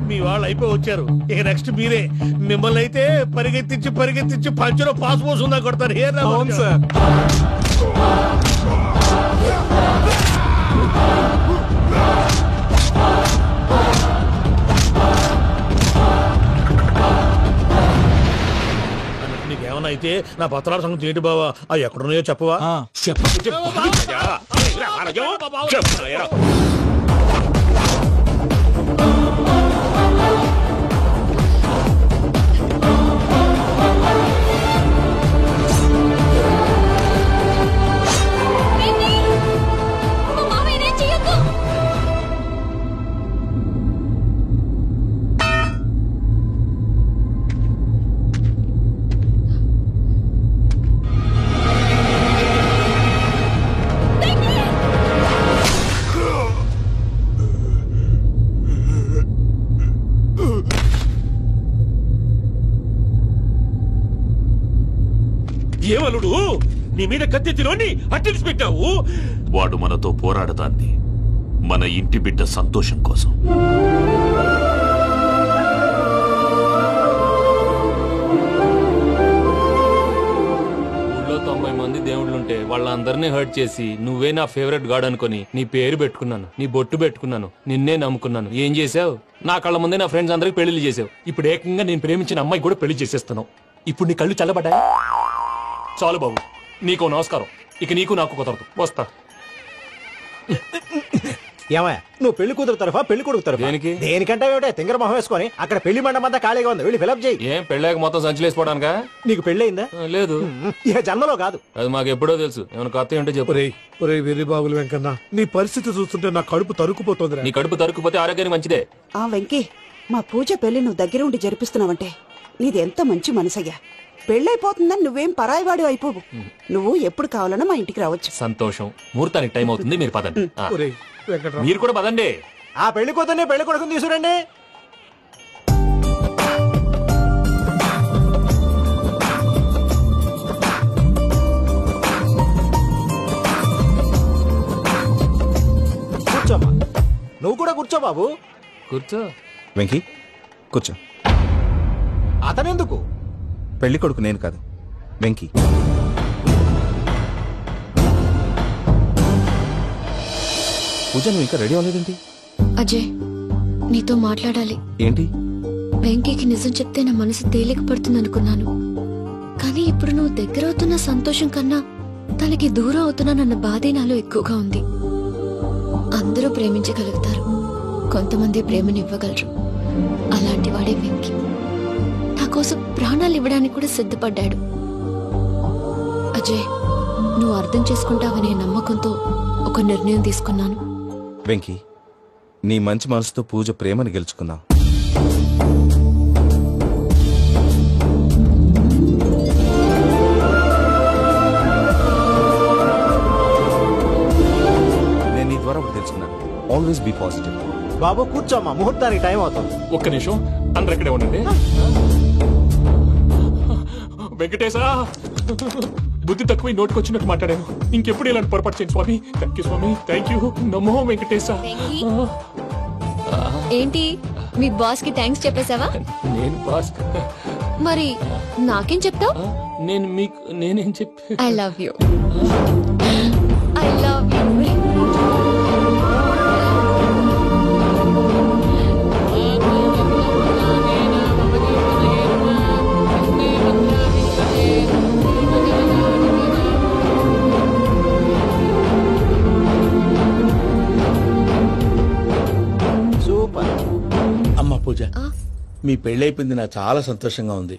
మీ వాళ్ళు అయిపోయి వచ్చారు. ఇక నెక్స్ట్ మీరే. మిమ్మల్ని అయితే పరిగెత్తించి పంచలో పాస్ పోసుందా కొడతారు. నీకేమన్నా అయితే నా పత్రాల సంగతి ఏంటి బావా? అవి ఎక్కడున్నాయో చెప్పవా? ఏమలుడు నీ మీద కత్తెత్తిలోని అట్టెలిసి పెట్టావు. వాడు మనతో పోరాడతాంది మన ఇంటి బిడ్డ సంతోషం కోసం. ఊళ్ళో 90 మంది దేవుళ్ళుంటే వాళ్ళందరినీ హర్ట్ చేసి నువ్వే నా ఫేవరెట్ గాడ్ అనుకుని నీ పేరు పెట్టుకున్నాను, నీ బొట్టు పెట్టుకున్నాను, నిన్నే నమ్ముకున్నాను. ఏం చేసావు? నా కళ్ళ ముందే నా ఫ్రెండ్స్ అందరికి పెళ్లి చేసావు. ఇప్పుడు ఏకంగా నేను ప్రేమించిన అమ్మాయి కూడా పెళ్లి చేసేస్తున్నావు. ఇప్పుడు నీ కళ్ళు చల్లబడ్డాయి. చాలు బాబు, నీకో నమస్కారం. ఇక నీకు నాకు కుదరదు. వస్తా. ఏమయ్యా నువ్వు పెళ్లి కూతురు తరఫా పెళ్లి కొడుకు తరఫా? దేనికంటే తింగర మొహం వేసుకొని అక్కడ పెళ్లి మండపం అంతా ఖాళీగా ఉంది, వెళ్ళి ఫిలప్ చేయి. ఏం పెళ్ళాక మొత్తం సంచలేసిపోవడానికా? నీకు పెళ్ళయిందా? లేదు. ఇక జన్మలో కాదు. అది మాకు ఎప్పుడో తెలుసు. ఏమైనా కొత్త ఉంటే చెప్పు. వెర్రి బాబులు వెంకన్న, నీ పరిస్థితి చూస్తుంటే నా కడుపు తరుక్కుపోతుంది. నీ కడుపు తరుక్కుపోతే ఆరోగ్యానికి మంచిదే. ఆ వెంకీ, మా పూజ పెళ్లి నువ్వు దగ్గర ఉండి జరిపిస్తున్నావంటే నీది ఎంత మంచి మనసయ్యా. పెళ్ళైపోతుందని నువ్వేం పరాయివాడు అయిపోవు. నువ్వు ఎప్పుడు కావాలన్నా మా ఇంటికి రావచ్చు. సంతోషం. ముహూర్తానికి టైం అవుతుంది, మీరు పదండి. మీరు కూడా పదండి. ఆ పెళ్లి కూతుర్ని పెళ్లి కొడుకుని తీసుకురండి. కూర్చోమ్మా. నువ్వు కూడా కూర్చో బాబు. కూర్చో. వెంకీ కూర్చో. అతనెందుకు? పెళ్లి కొడుకు నేను కాదు, వెంకీ. పూజ నువ్వు ఇంకా రెడీ అవ్వలేదేంటి? అజయ్, నీతో మాట్లాడాలి. ఏంటి? వెంకీకి నిజం చెప్తే నా మనసు తేలిక పడుతుంది అనుకున్నాను. కానీ ఇప్పుడు నువ్వు దగ్గర అవుతున్న సంతోషం కన్నా తనకి దూరం అవుతున్నానన్న బాధే నాలో ఎక్కువగా ఉంది. అందరూ ప్రేమించగలుగుతారు, కొంతమంది ప్రేమనివ్వగలరు. అలాంటి వాడే వెంకీ. నా కోసం ప్రాణాలు ఇవ్వడానికి కూడా సిద్ధపడ్డాడు. అజయ్, నువ్వు అర్థం చేసుకుంటావనే నమ్మకంతో ఒక నిర్ణయం తీసుకున్నాను. వెంకీ, నీ మంచి మనసుతో పూజ ప్రేమని గెలుచుకున్నావు. నేను నీ ద్వారా తెలుసుకున్నాను. Always be positive. బాబు కూర్చోమ్మా, ముహూర్తానికి టైం అవుతుంది. ఒక్క నిమిషం, అందరు ఎక్కడే ఉండండి. వెంకటేశా, బుద్ధి తక్కువ నోటికొచ్చినట్టు మాట్లాడాను. ఇంకెప్పుడు ఇలాంటి పొరపాటు చేయండి స్వామి. థ్యాంక్ యూ స్వామి, థ్యాంక్ యూ. నమో వెంకటేశా. ఏంటి, మీ బాస్ కి థ్యాంక్స్ చెప్పేశావా? నేను బాస్? మరి నాకేం చెప్తావు? నేనేం చెప్పి? I love you. I love you. Pooja, మీ పెళ్ళైపోయింది, నాకు చాలా సంతోషంగా ఉంది.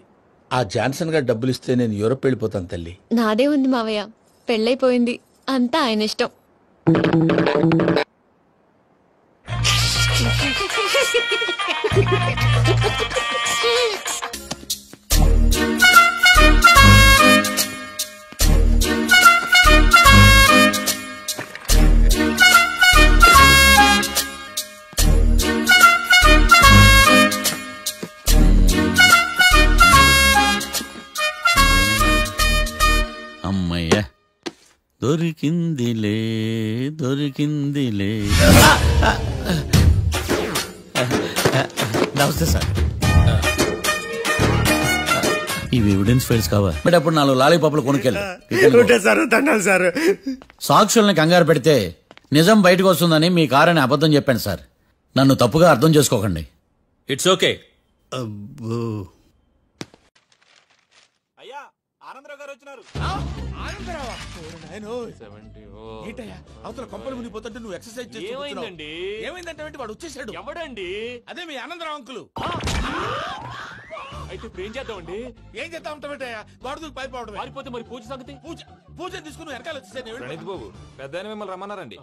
ఆ జాన్సన్ గారు డబ్బులు ఇస్తే నేను యూరోప్ వెళ్ళిపోతాను తల్లి. నాదే ఉంది మావయ్య, పెళ్ళైపోయింది, అంతా ఆయన ఇష్టం. దొరికిందిలే దొరికిందిలే. నమస్తే సార్. ఇవి ఎవిడెన్స్ ఫైల్స్ కావా? బట్ అప్పుడు 4 లాలీపాపులు కొనుక్కెళ్ళి సార్ సాక్షుల్ని కంగారు పెడితే నిజం బయటకు వస్తుందని మీ కారని అబద్ధం చెప్పాను సార్. నన్ను తప్పుగా అర్థం చేసుకోకండి. It's okay. అవతల కొంపలు మునిగిపోతుంటే నువ్వు ఎక్సర్సైజ్ ఏమైందండి? ఏమైందంటే వాడు వచ్చేసాడు. ఎవడండి? అదే మీ ఆనందరావు అంకులు. అయితే ఇప్పుడు ఏం చేద్దామండి? ఏం చేస్తా ఉంటావేటయ్యా? వాడు పైపోవడం పారిపోతే మరి పూజ సంగతి? పూజ తీసుకుని వెనకాల వచ్చేసాను. ప్రణీత్ బాబు పెద్ద మిమ్మల్ని రమ్మన్నారండి.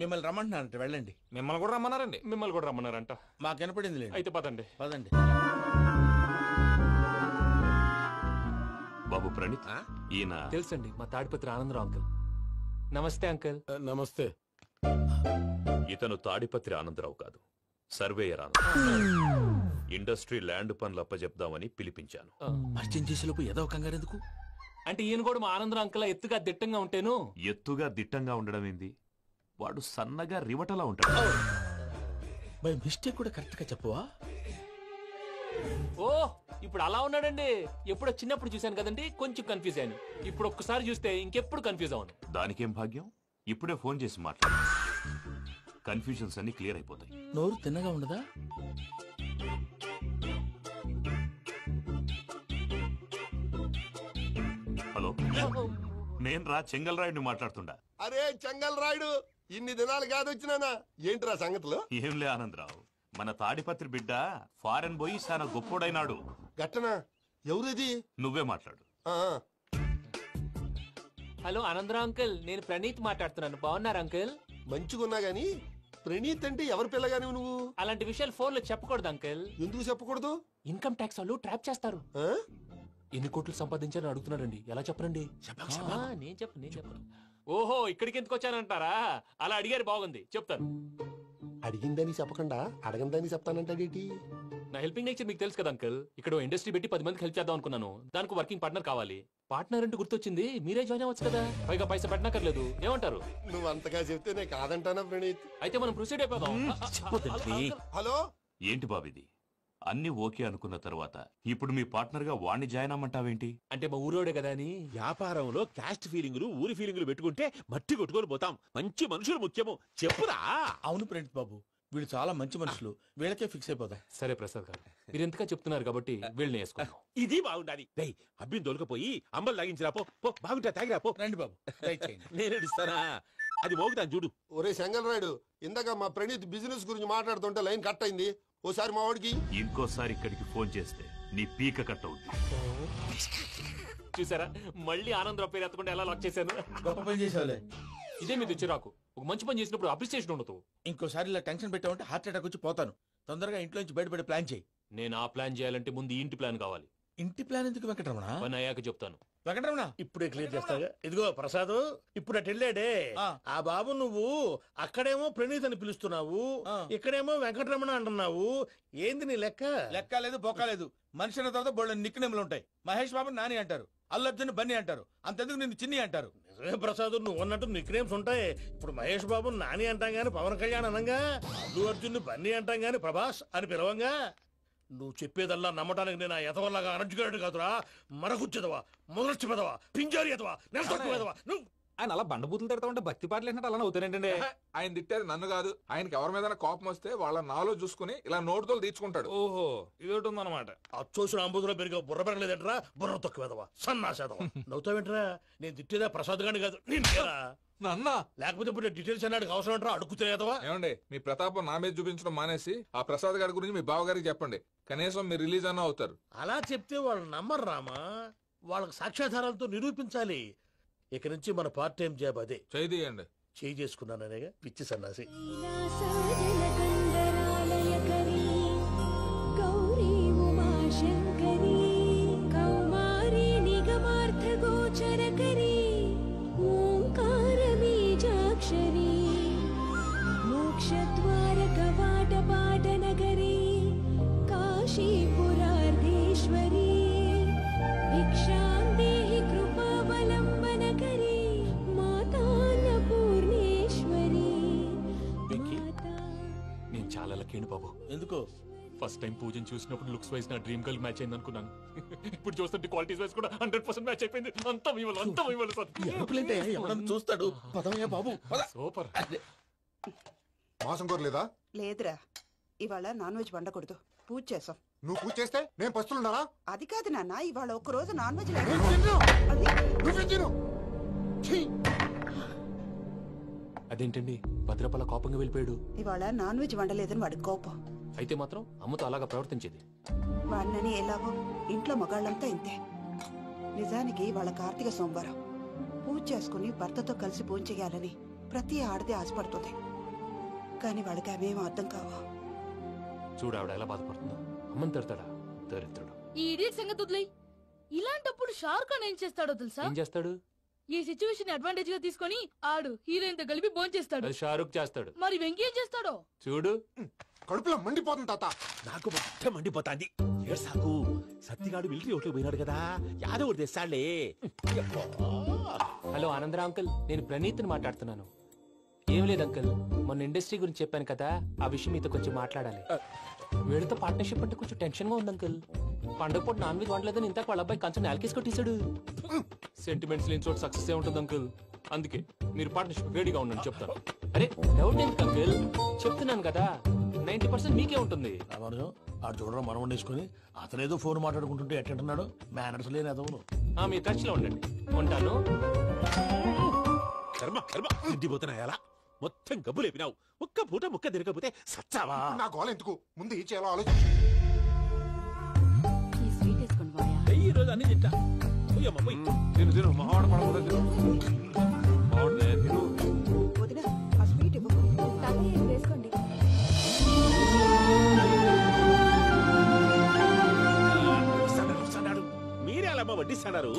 మిమ్మల్ని రమ్మంటున్నారంట, వెళ్ళండి. మిమ్మల్ని కూడా రమ్మన్నారండి. మిమ్మల్ని కూడా రమ్మన్నారంట. మాకు వినపడింది. అయితే పదండి. బాబు ప్రణీత్, ఈయన తెలుసండి, మా తాడిపత్రి ఆనందరావు అంకుల్. నమస్తే అంకుల్. నమస్తే. ఇతను తాడిపత్రి ఆనందరావు కాదు, సర్వేయర్ ఆనందరావు. ఇండస్ట్రీ ల్యాండ్ పనులు అప్పచెప్దామని పిలిపించాను. పరిచయం చేసేలోపు ఏదో కంగారు ఎందుకు? అంటే ఈయన కూడా మా ఆనందరావు అంకుల్ ఎత్తుగా దిట్టంగా ఉంటేను. ఎత్తుగా దిట్టంగా ఉండడం ఏంది? వాడు సన్నగా రివటలా ఉంటాడు. బై మిస్టేక్ కూడా కరెక్ట్ గా చెప్పవా? ఓ ఇప్పుడు అలా ఉన్నాడండి. ఎప్పుడో చిన్నప్పుడు చూశాను కదండి, కొంచెం కన్ఫ్యూజ్ అయ్యాను. ఇప్పుడు ఒక్కసారి చూస్తే ఇంకెప్పుడు కన్ఫ్యూజ్ అవును. దానికేం భాగ్యం, ఇప్పుడే ఫోన్ చేసి మాట్లాడు. కన్ఫ్యూజన్స్ అన్ని క్లియర్ అయిపోతాయి. నోరు తిన్నగా ఉండదా? హలో, నేను రా చెంగల్ రాయుడిని మాట్లాడుతుండా. అరే చెంగల్ రాయుడు, ఇన్ని దినాలు కాదు వచ్చినానా? ఏంట్రా సంగతులు? ఏంలే ఆనందరావు, మన తాడిపత్రి బిడ్డ ఫారెన్ పోయి చాలా గొప్పోడైనాడు. గట్టనా? ఎవరిది? నువ్వే మాట్లాడు. హలో ఆనందరావు అంకుల్, నేను ప్రణీత్ మాట్లాడుతున్నాను. బాగున్నారు అంకుల్? మంచిగున్నా గాని ప్రణీత్ అంటే ఎవరి పిల్లగాని నువ్వు? అలాంటి విషయాలు ఫోన్ లో చెప్పకూడదు అంకుల్. ఎందుకు చెప్పకూడదు? ఇన్కమ్ ట్యాక్స్ వాళ్ళు ట్రాప్ చేస్తారు. ఎన్ని కోట్లు సంపాదించాలని అడుగుతున్నారండి. ఎలా చెప్పరండి? నేను చెప్పను. ఓహో, ఇక్కడికి ఎందుకు వచ్చానంటారా? అలా అడిగారు, బాగుంది, చెప్తాను. అడిగిందని చెప్పకుండా అడగందని చెప్తానంటాడేటి? నా హెల్పింగ్ నేచర్ మీకు తెలుసు కదా అంకుల్. ఇక్కడ ఇండస్ట్రీ పెట్టి 10 మందికి హెల్ప్ చేద్దాం అనుకున్నాను. దానికి వర్కింగ్ పార్ట్నర్ కావాలి. పార్ట్నర్ అంటే గుర్తొచ్చింది, మీరే జాయిన్ అవ్వచ్చు కదా. పైగా పైసా పెట్టనక్కర్లేదు. ఏమంటారు? నువ్వు అంతగా చెప్తేనే కాదంటానా ప్రణీత్? అయితే మనం ప్రొసీడ్ అయిపోదాం. హలో, ఏంటి బాబిది? అన్ని ఓకే అనుకున్న తర్వాత ఇప్పుడు మీ పార్ట్నర్ గా వాణ్ణి జాయిన్ అమ్మంటావేంటి? అంటే మా ఊరోడే కదా అని. వ్యాపారంలో క్యాస్ట్ ఫీలింగులు, ఊరి ఫీలింగులు పెట్టుకుంటే మట్టి కొట్టుకొని పోతాం. మంచి మనుషులు ముఖ్యము. చెప్పురా. అవును ప్రణీత్ బాబు, వీళ్ళు చాలా మంచి మనుషులు. వీళ్ళకే ఫిక్స్ అయిపోతాం. సరే ప్రసాద్ గారు, మీరు ఎంతగా చెప్తున్నారు కాబట్టి వీళ్ళని వేసుకున్నాం. ఇది బాగుండాలి. రేయ్, అబ్బిని దొలకపోయి అంబలు తాగించిరా పో. బాగుంటా తాగిరా పో. రండి బాబు, నేను ఇస్తానా? అది మోగుతాను చూడు. ఒరే చెంగల్ రాయుడు, ఇందాక మా ప్రణీత్ బిజినెస్ గురించి మాట్లాడుతుంటే లైన్ కట్ అయింది. ఓసారి మా వాడికి ఇంకోసారి ఇక్కడికి ఫోన్ చేస్తే నీ పీక కట్ అవుతుంది. చూసారా, మళ్ళీ ఆనందరావు పేరు ఎత్తకుండా ఎలా లాక్ చేశాను. గొప్ప పని చేసేవాళ్ళే. ఇదే మీద చిరాకు. ఒక మంచి పని చేసినప్పుడు అప్రిసియేషన్ ఉండదు. ఇంకోసారి ఇలా టెన్షన్ పెట్టామంటే హార్ట్ అటాక్ వచ్చి పోతాను. తొందరగా ఇంట్లో నుంచి బయటపడే ప్లాన్ చేయి. నేను ఆ ప్లాన్ చేయాలంటే ముందు ఇంటి ప్లాన్ కావాలి. ఇంటి ప్లాన్ ఎందుకు వెంకటరమణ? పని అయ్యాక చెప్తాను. వెంకటరమణ ఇప్పుడే క్లియర్ చేస్తాగా. ఇదిగో ప్రసాద్, ఇప్పుడు అటు వెళ్ళాడే ఆ బాబు, నువ్వు అక్కడేమో ప్రణీత్ అని పిలుస్తున్నావు, ఇక్కడేమో వెంకటరమణ అంటున్నావు. ఏంది నీ లెక్క? లెక్క లేదు, బొక్క లేదు. మనిషి అన్న తర్వాత బోళ్ళ నిక్నెములు ఉంటాయి. మహేష్ బాబు నాని అంటారు, అల్లు అర్జున్ బన్నీ అంటారు, అంతెందుకు నిన్ను చిన్ని అంటారు. నిజమే ప్రసాద్, నువ్వు అన్నట్టు నిక్నేమ్స్ ఉంటాయి. ఇప్పుడు మహేష్ బాబు నాని అంటాం గాని పవన్ కళ్యాణ్ అనంగా, అల్లు అర్జున్ బన్నీ అంటాం గాని ప్రభాస్ అని పిలవంగా. నువ్వు చెప్పేదల్లా నమ్మటానికి నేను ఆ ఎతవల్లాగా అనర్జుకేటెడ్ కాదురా. మరగుచ్చదవా, మొదలచ్చి పెదవా, పింజారి ఎదవా, నెలసొక్కుదవా. నువ్వు ఆయన అలా బండబూతులు తిడతా ఉంటే భక్తి పాటలు ఏంటంటే అలా అవుతానంటే. ఆయన తిట్టేది నన్ను కాదు, ఆయనకి ఎవరి మీద కోపం వస్తే వాళ్ళ నాలో చూసుకుని ఇలా నోటుతో తీర్చుకుంటాడు. ఓహో, ఇదొకటి ఉందన్నమాట. అచ్చోసిన అంబుధులో పెరిగే బుర్ర పెరగలేదంటరా. బుర్ర తొక్కువేదవా, సన్నాసేదవా. నవ్వుతావేంటరా? నేను తిట్టేదా ప్రసాద్ గాని కాదు, నిన్నేరా. అన్నా, లేకపోతే ఇప్పుడు డీటెయిల్స్ అన్నాడు అవసరం అంటారా? అడుగుతాయేదవా. ఏమండి, మీ ప్రతాపం నా మీద చూపించడం మానేసి ఆ ప్రసాద్ గారి గురించి మీ బావగారికి చెప్పండి. కనీసం మీరు రిలీజ్ అన్న అవుతారు. అలా చెప్తే వాళ్ళు నమ్మరు రామా. వాళ్ళకి సాక్ష్యాధారాలతో నిరూపించాలి. ఇక నుంచి మన పార్ట్ టైం జాబ్ అదే. చేయండి. చేయి చేసుకున్నాననేగా పిచ్చి సన్నాసి. भिक्षां देहि कृपावलम्बनकरी माता బాబు. ఎందుకు? ఫస్ట్ టైం పూజను చూసినప్పుడు లుక్స్ వైజ్ నా డ్రీమ్ గర్ల్ మ్యాచ్ అయింది అనుకున్నాను. ఇప్పుడు చూస్తుంటే క్వాలిటీస్ వైజ్ కూడా 100% మ్యాచ్ అయిపోయింది. అంతా మీ వల్ల సార్. చూస్తాడు. పదమయ్యా బాబు. సూపర్. మాసం కోరలేదా? లేదురా, ఇవాళ నాన్ వెజ్ వండకూడదు, పూజ చేసాం. నువ్వు పూజ చేస్తే నేను పస్తులున్నానా? అది కాదు నాన్న, ఇవాళ ఒక్క రోజు నాన్ వెజ్ అదేంటండి భద్రపల కోపంగా వెళ్ళిపోయాడు? ఇవాళ నాన్ వెజ్ వండలేదని వాడి కోపం. అయితే మాత్రం అమ్మతో అలాగా ప్రవర్తించేది. వాడినని ఎలాగో ఇంట్లో మగాళ్ళంతా ఇంతే. నిజానికి వాళ్ళ కార్తీక సోమవారం పూజ చేసుకుని భర్తతో కలిసి పూజ చేయాలని ప్రతి ఆడది ఆశపడుతుంది. కానీ వాళ్ళకి అవేం అర్థం కావు. చూడు ఆవిడ ఎలా బాధపడుతుందో. అమ్మని తిడతాడా దరిద్రుడు. ఈ ఇడియట్ సంగతి వదిలేయ్. ఇలాంటప్పుడు షారుఖ్ ఖాన్ ఏం చేస్తాడో తెలుసా? ఏం చేస్తాడు? ఈ సిచ్యువేషన్ అడ్వాంటేజ్ గా తీసుకొని ఆడు హీరోయిన్ తో కలిపి బోన్ చేస్తాడు. అది షారుఖ్ చేస్తాడు. మరి వెంకీ ఏం చేస్తాడో చూడు. కడుపులో మండిపోతుంది తాత. నాకు మొత్తం మండిపోతాంది. సాకు సత్తిగాడు మిలిటరీ ఓట్లు పోయినాడు కదా, యాదవ్ ఒకటి తెస్తాడులే. హలో ఆనందరా అంకుల్, నేను ప్రణీత్ని మాట్లాడుతున్నాను. ఏం లేదు అంకుల్, మొన్న ఇండస్ట్రీ గురించి చెప్పాను కదా, ఆ విషయం మీతో కొంచెం మాట్లాడాలి. వీళ్ళతో పార్ట్నర్షిప్ అంటే కొంచెం టెన్షన్ గా ఉంది అంకుల్. పండుగ పూట నాన్ వెజ్ వండలేదని ఇంతకు వాళ్ళ అబ్బాయి కంచెం నేలకేసి కొట్టేశాడు. సెంటిమెంట్స్ లేని చోట సక్సెస్ ఏ ఉంటుంది అంకుల్. అందుకే మీరు పార్ట్నర్షిప్ వేడిగా ఉండండి చెప్తాను. అరే డౌట్ ఎందుకు అంకుల్, చెప్తున్నాను కదా 90% మీకే ఉంటుంది. ఆడు చూడడం మనం వండేసుకుని అతనేదో ఫోన్ మాట్లాడుకుంటుంటే ఎట్టంటున్నాడు. మేనర్స్ లేని అదవును. మీరు టచ్ లో ఉండండి. ఉంటాను. కర్మ కర్మ తిండిపోతున్నా ఎలా మొత్తం గబ్బు లేపినావు. ఒక్క పూట ముక్క తిరగకపోతే సచ్చావా? నా గోల ఎందుకు, ముందు ఈ చేయాలో ఆలోచించు. ఈ రోజు అన్ని తింటా. తిను తిను మావాడు పడకూడదు. వదినా, ఆ స్వీట్ ఇవ్వు. వేసుకోండి. మీరే అలా వడ్డిస్తున్నారు.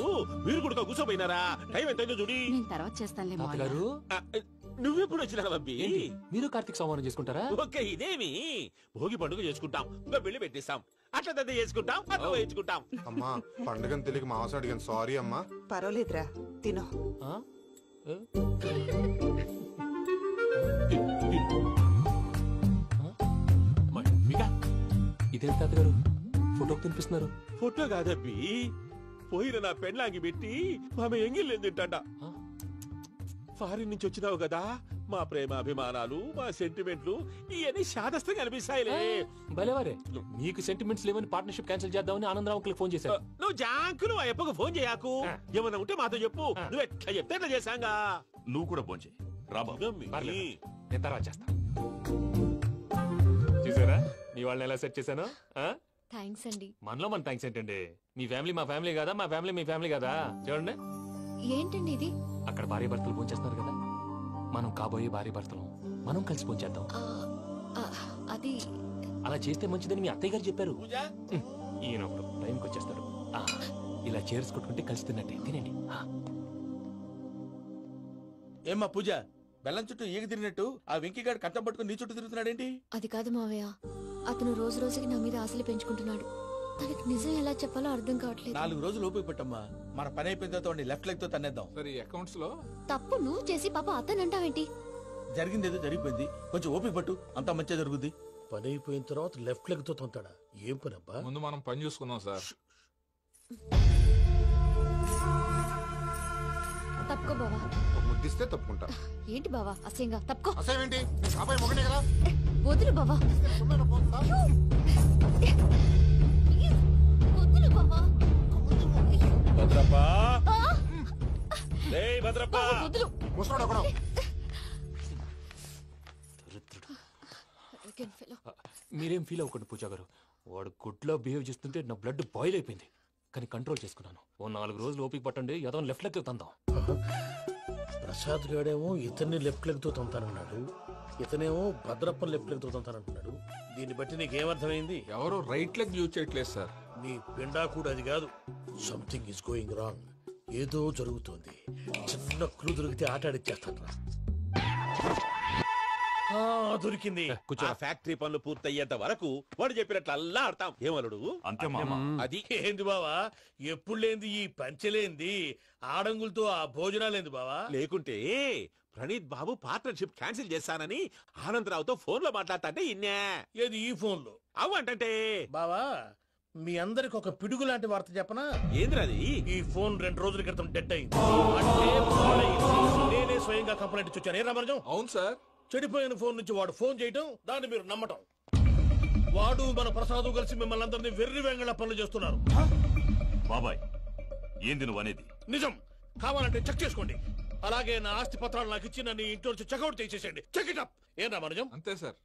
మీరు కూడా కూర్చోపోయినారా? టైం ఎంతైందో చూడి. నేను తర్వాత చేస్తానులే గారు. నువ్వెప్పుడు వచ్చినా బంబి? మీరు కార్తీక సంహారం చేసుకుంటారా? ఓకే, ఇదేమి భోగి పండుగ చేసుకుంటాం, ఇంకా పెళ్లి పెట్టిస్తాం, అట్లా దద్ద చేసుకుంటాం, అట్లా వేయించుకుంటాం. అమ్మా పండుగని తెలియక మాసం అడిగాను, సారీ అమ్మా. పర్వాలేదురా, తినో. ఇదేంటి తాతగారు ఫోటోకి తినిపిస్తున్నారు? ఫోటో కాదబ్బి, పోయిన నా పెళ్ళాంగి పెట్టి ఆమె ఎంగిల్లేం తింటాడ. ఫారిన్ నుంచి వచ్చినావు కదా, మా ప్రేమ అభిమానాలు, మా సెంటిమెంట్లు ఇవన్నీ శాదస్తంగా అనిపిస్తాయిలే. భలేవారే, మీకు సెంటిమెంట్స్ లేవని పార్ట్నర్షిప్ క్యాన్సిల్ చేద్దామని ఆనందరావు అంకుల్ ఫోన్ చేశారు. నువ్వు జాంకులు ఆ ఎప్పకు ఫోన్ చేయకు. ఏమన్నా ఉంటే మాతో చెప్పు. నువ్వు ఎట్లా చెప్తే ఎట్లా చేశాంగా. నువ్వు కూడా ఫోన్ చేయి. నేను తర్వాత చేస్తా. చూసారా మీ వాళ్ళని ఎలా సెట్ చేశాను? థ్యాంక్స్ అండి. మనలో మన థ్యాంక్స్ ఏంటండి? మీ ఫ్యామిలీ మా ఫ్యామిలీ కదా, మా ఫ్యామిలీ మీ ఫ్యామిలీ కదా. చూడండి, ఏంటండి ఇది? అక్కడ భార్య భర్తలు ఫోన్ చేస్తున్నారు కదా, మనం కాబోయే భార్య భర్తలు మనం కలిసి ఫోన్ చేద్దాం. అది అలా చేస్తే మంచిదని మీ అత్తయ్య గారు చెప్పారు. ఈయన ఒకడు టైంకి వచ్చేస్తాడు. ఇలా చేర్స్ కొట్టుకుంటే కలిసి తిన్నట్టే. తినండి. ఏమ్మా పూజ, బెల్లం చుట్టూ ఈగ తిరిగినట్టు ఆ వెంకీగాడు కంచం పట్టుకుని నీ చుట్టూ తిరుగుతున్నాడేంటి? అది కాదు మావయ్య, అతను రోజు రోజుకి నా మీద ఆశలు పెంచుకుంటున్నాడు. తనకి నిజం ఎలా చెప్పాలో అర్థం కావట్లేదు. 4 రోజులు ఓపిక పట్టమ్మా, మన పని అయిపోయిన తర్వాత లెఫ్ట్ లెగ్ తో తన్నేద్దాం. అకౌంట్స్ లో తప్పు నువ్వు చేసి పాప అతను అంటావేంటి? జరిగింది ఏదో జరిగిపోయింది, కొంచెం ఓపిక పట్టు, అంతా మంచిగా జరుగుద్ది. పని అయిపోయిన తర్వాత లెఫ్ట్ లెగ్ తో తొంతాడా? ఏం పని అబ్బా? ముందు మనం పని చూసుకుందాం సార్. తప్పుకో బావా. ముద్దిస్తే తప్పుకుంటా. ఏంటి బావా అసహ్యంగా? తప్పుకో. అసహ్యం ఏంటి? అబ్బాయి మొగనే కదా. వదులు బావా. వదులు బావా. భద్రప్ప, రేయ్ భద్రప్ప. వదులు. ముసలోడు ఒకడు. మీరేం ఫీల్ అవ్వకండి పూజా గారు. వాడు గుడ్లో బిహేవ్ చేస్తుంటే నా బ్లడ్ బాయిల్ అయిపోయింది. కానీ కంట్రోల్ చేసుకున్నాను. ఓ 4 రోజులు ఓపిక పట్టండి, ఏదో లెఫ్ట్ లెగ్ తందాం. ప్రసాద్ గాడేమో ఇతన్ని లెఫ్ట్ లెగ్ తో తొంతానన్నాడు, ఇతనేమో భద్రప్ప లెఫ్ట్ లెగ్ తో తొంతానంటున్నాడు. దీన్ని బట్టి నీకేమర్థమైంది? ఎవరు రైట్ లెగ్ యూజ్ చేయట్లేదు సార్. నీ పిండా కూడా అది కాదు. Something is going wrong. ఏదో జరుగుతోంది. చిన్న క్లూ దొరికితే ఆట ఆడిచ్చేస్తాను రా. దొరికింది. ఆ ఫ్యాక్టరీ పనులు పూర్తయ్యేంత వరకు వాడు చెప్పినట్లు అల్లా ఆడతాం. ఏమలుడు? అంతే మామ. అది ఏంది బావా, ఎప్పుడు లేంది ఈ పంచలేంది, ఆడంగులతో ఆ భోజనాలేంది బావా? లేకుంటే ప్రణీత్ బాబు పార్ట్నర్షిప్ క్యాన్సిల్ చేస్తానని ఆనందరావుతో ఫోన్ లో మాట్లాడతాంటే ఇన్నే. ఏది ఈ ఫోన్ లో? అవ్వంటే బావా, మీ అందరికి ఒక పిడుగు లాంటి వార్త చెప్పనా? ఏంద్రది? ఈ ఫోన్ 2 రోజుల క్రితం డెడ్ అయింది. అంటే పాడైంది. నేనే స్వయంగా కంప్లైంట్ ఇచ్చి వచ్చాను. ఏ రామరాజం? అవును సార్. చెడిపోయిన ఫోన్ నుంచి వాడు ఫోన్ చేయటం, దాన్ని మీరు నమ్మటం. వాడు మన ప్రసాదు కలిసి మిమ్మల్ని అందరినీ వెర్రి వెంగళ పనులు చేస్తున్నారు. బాబాయ్, ఏంది నువ్వు అనేది? నిజం. కావాలంటే చెక్ చేసుకోండి. అలాగే నా ఆస్తి పత్రాలు నాకు ఇచ్చి నన్ను ఇంట్లో నుంచి చెక్అౌట్ చేసేసండి. Check it up. ఏం రామరాజం? అంతే సార్.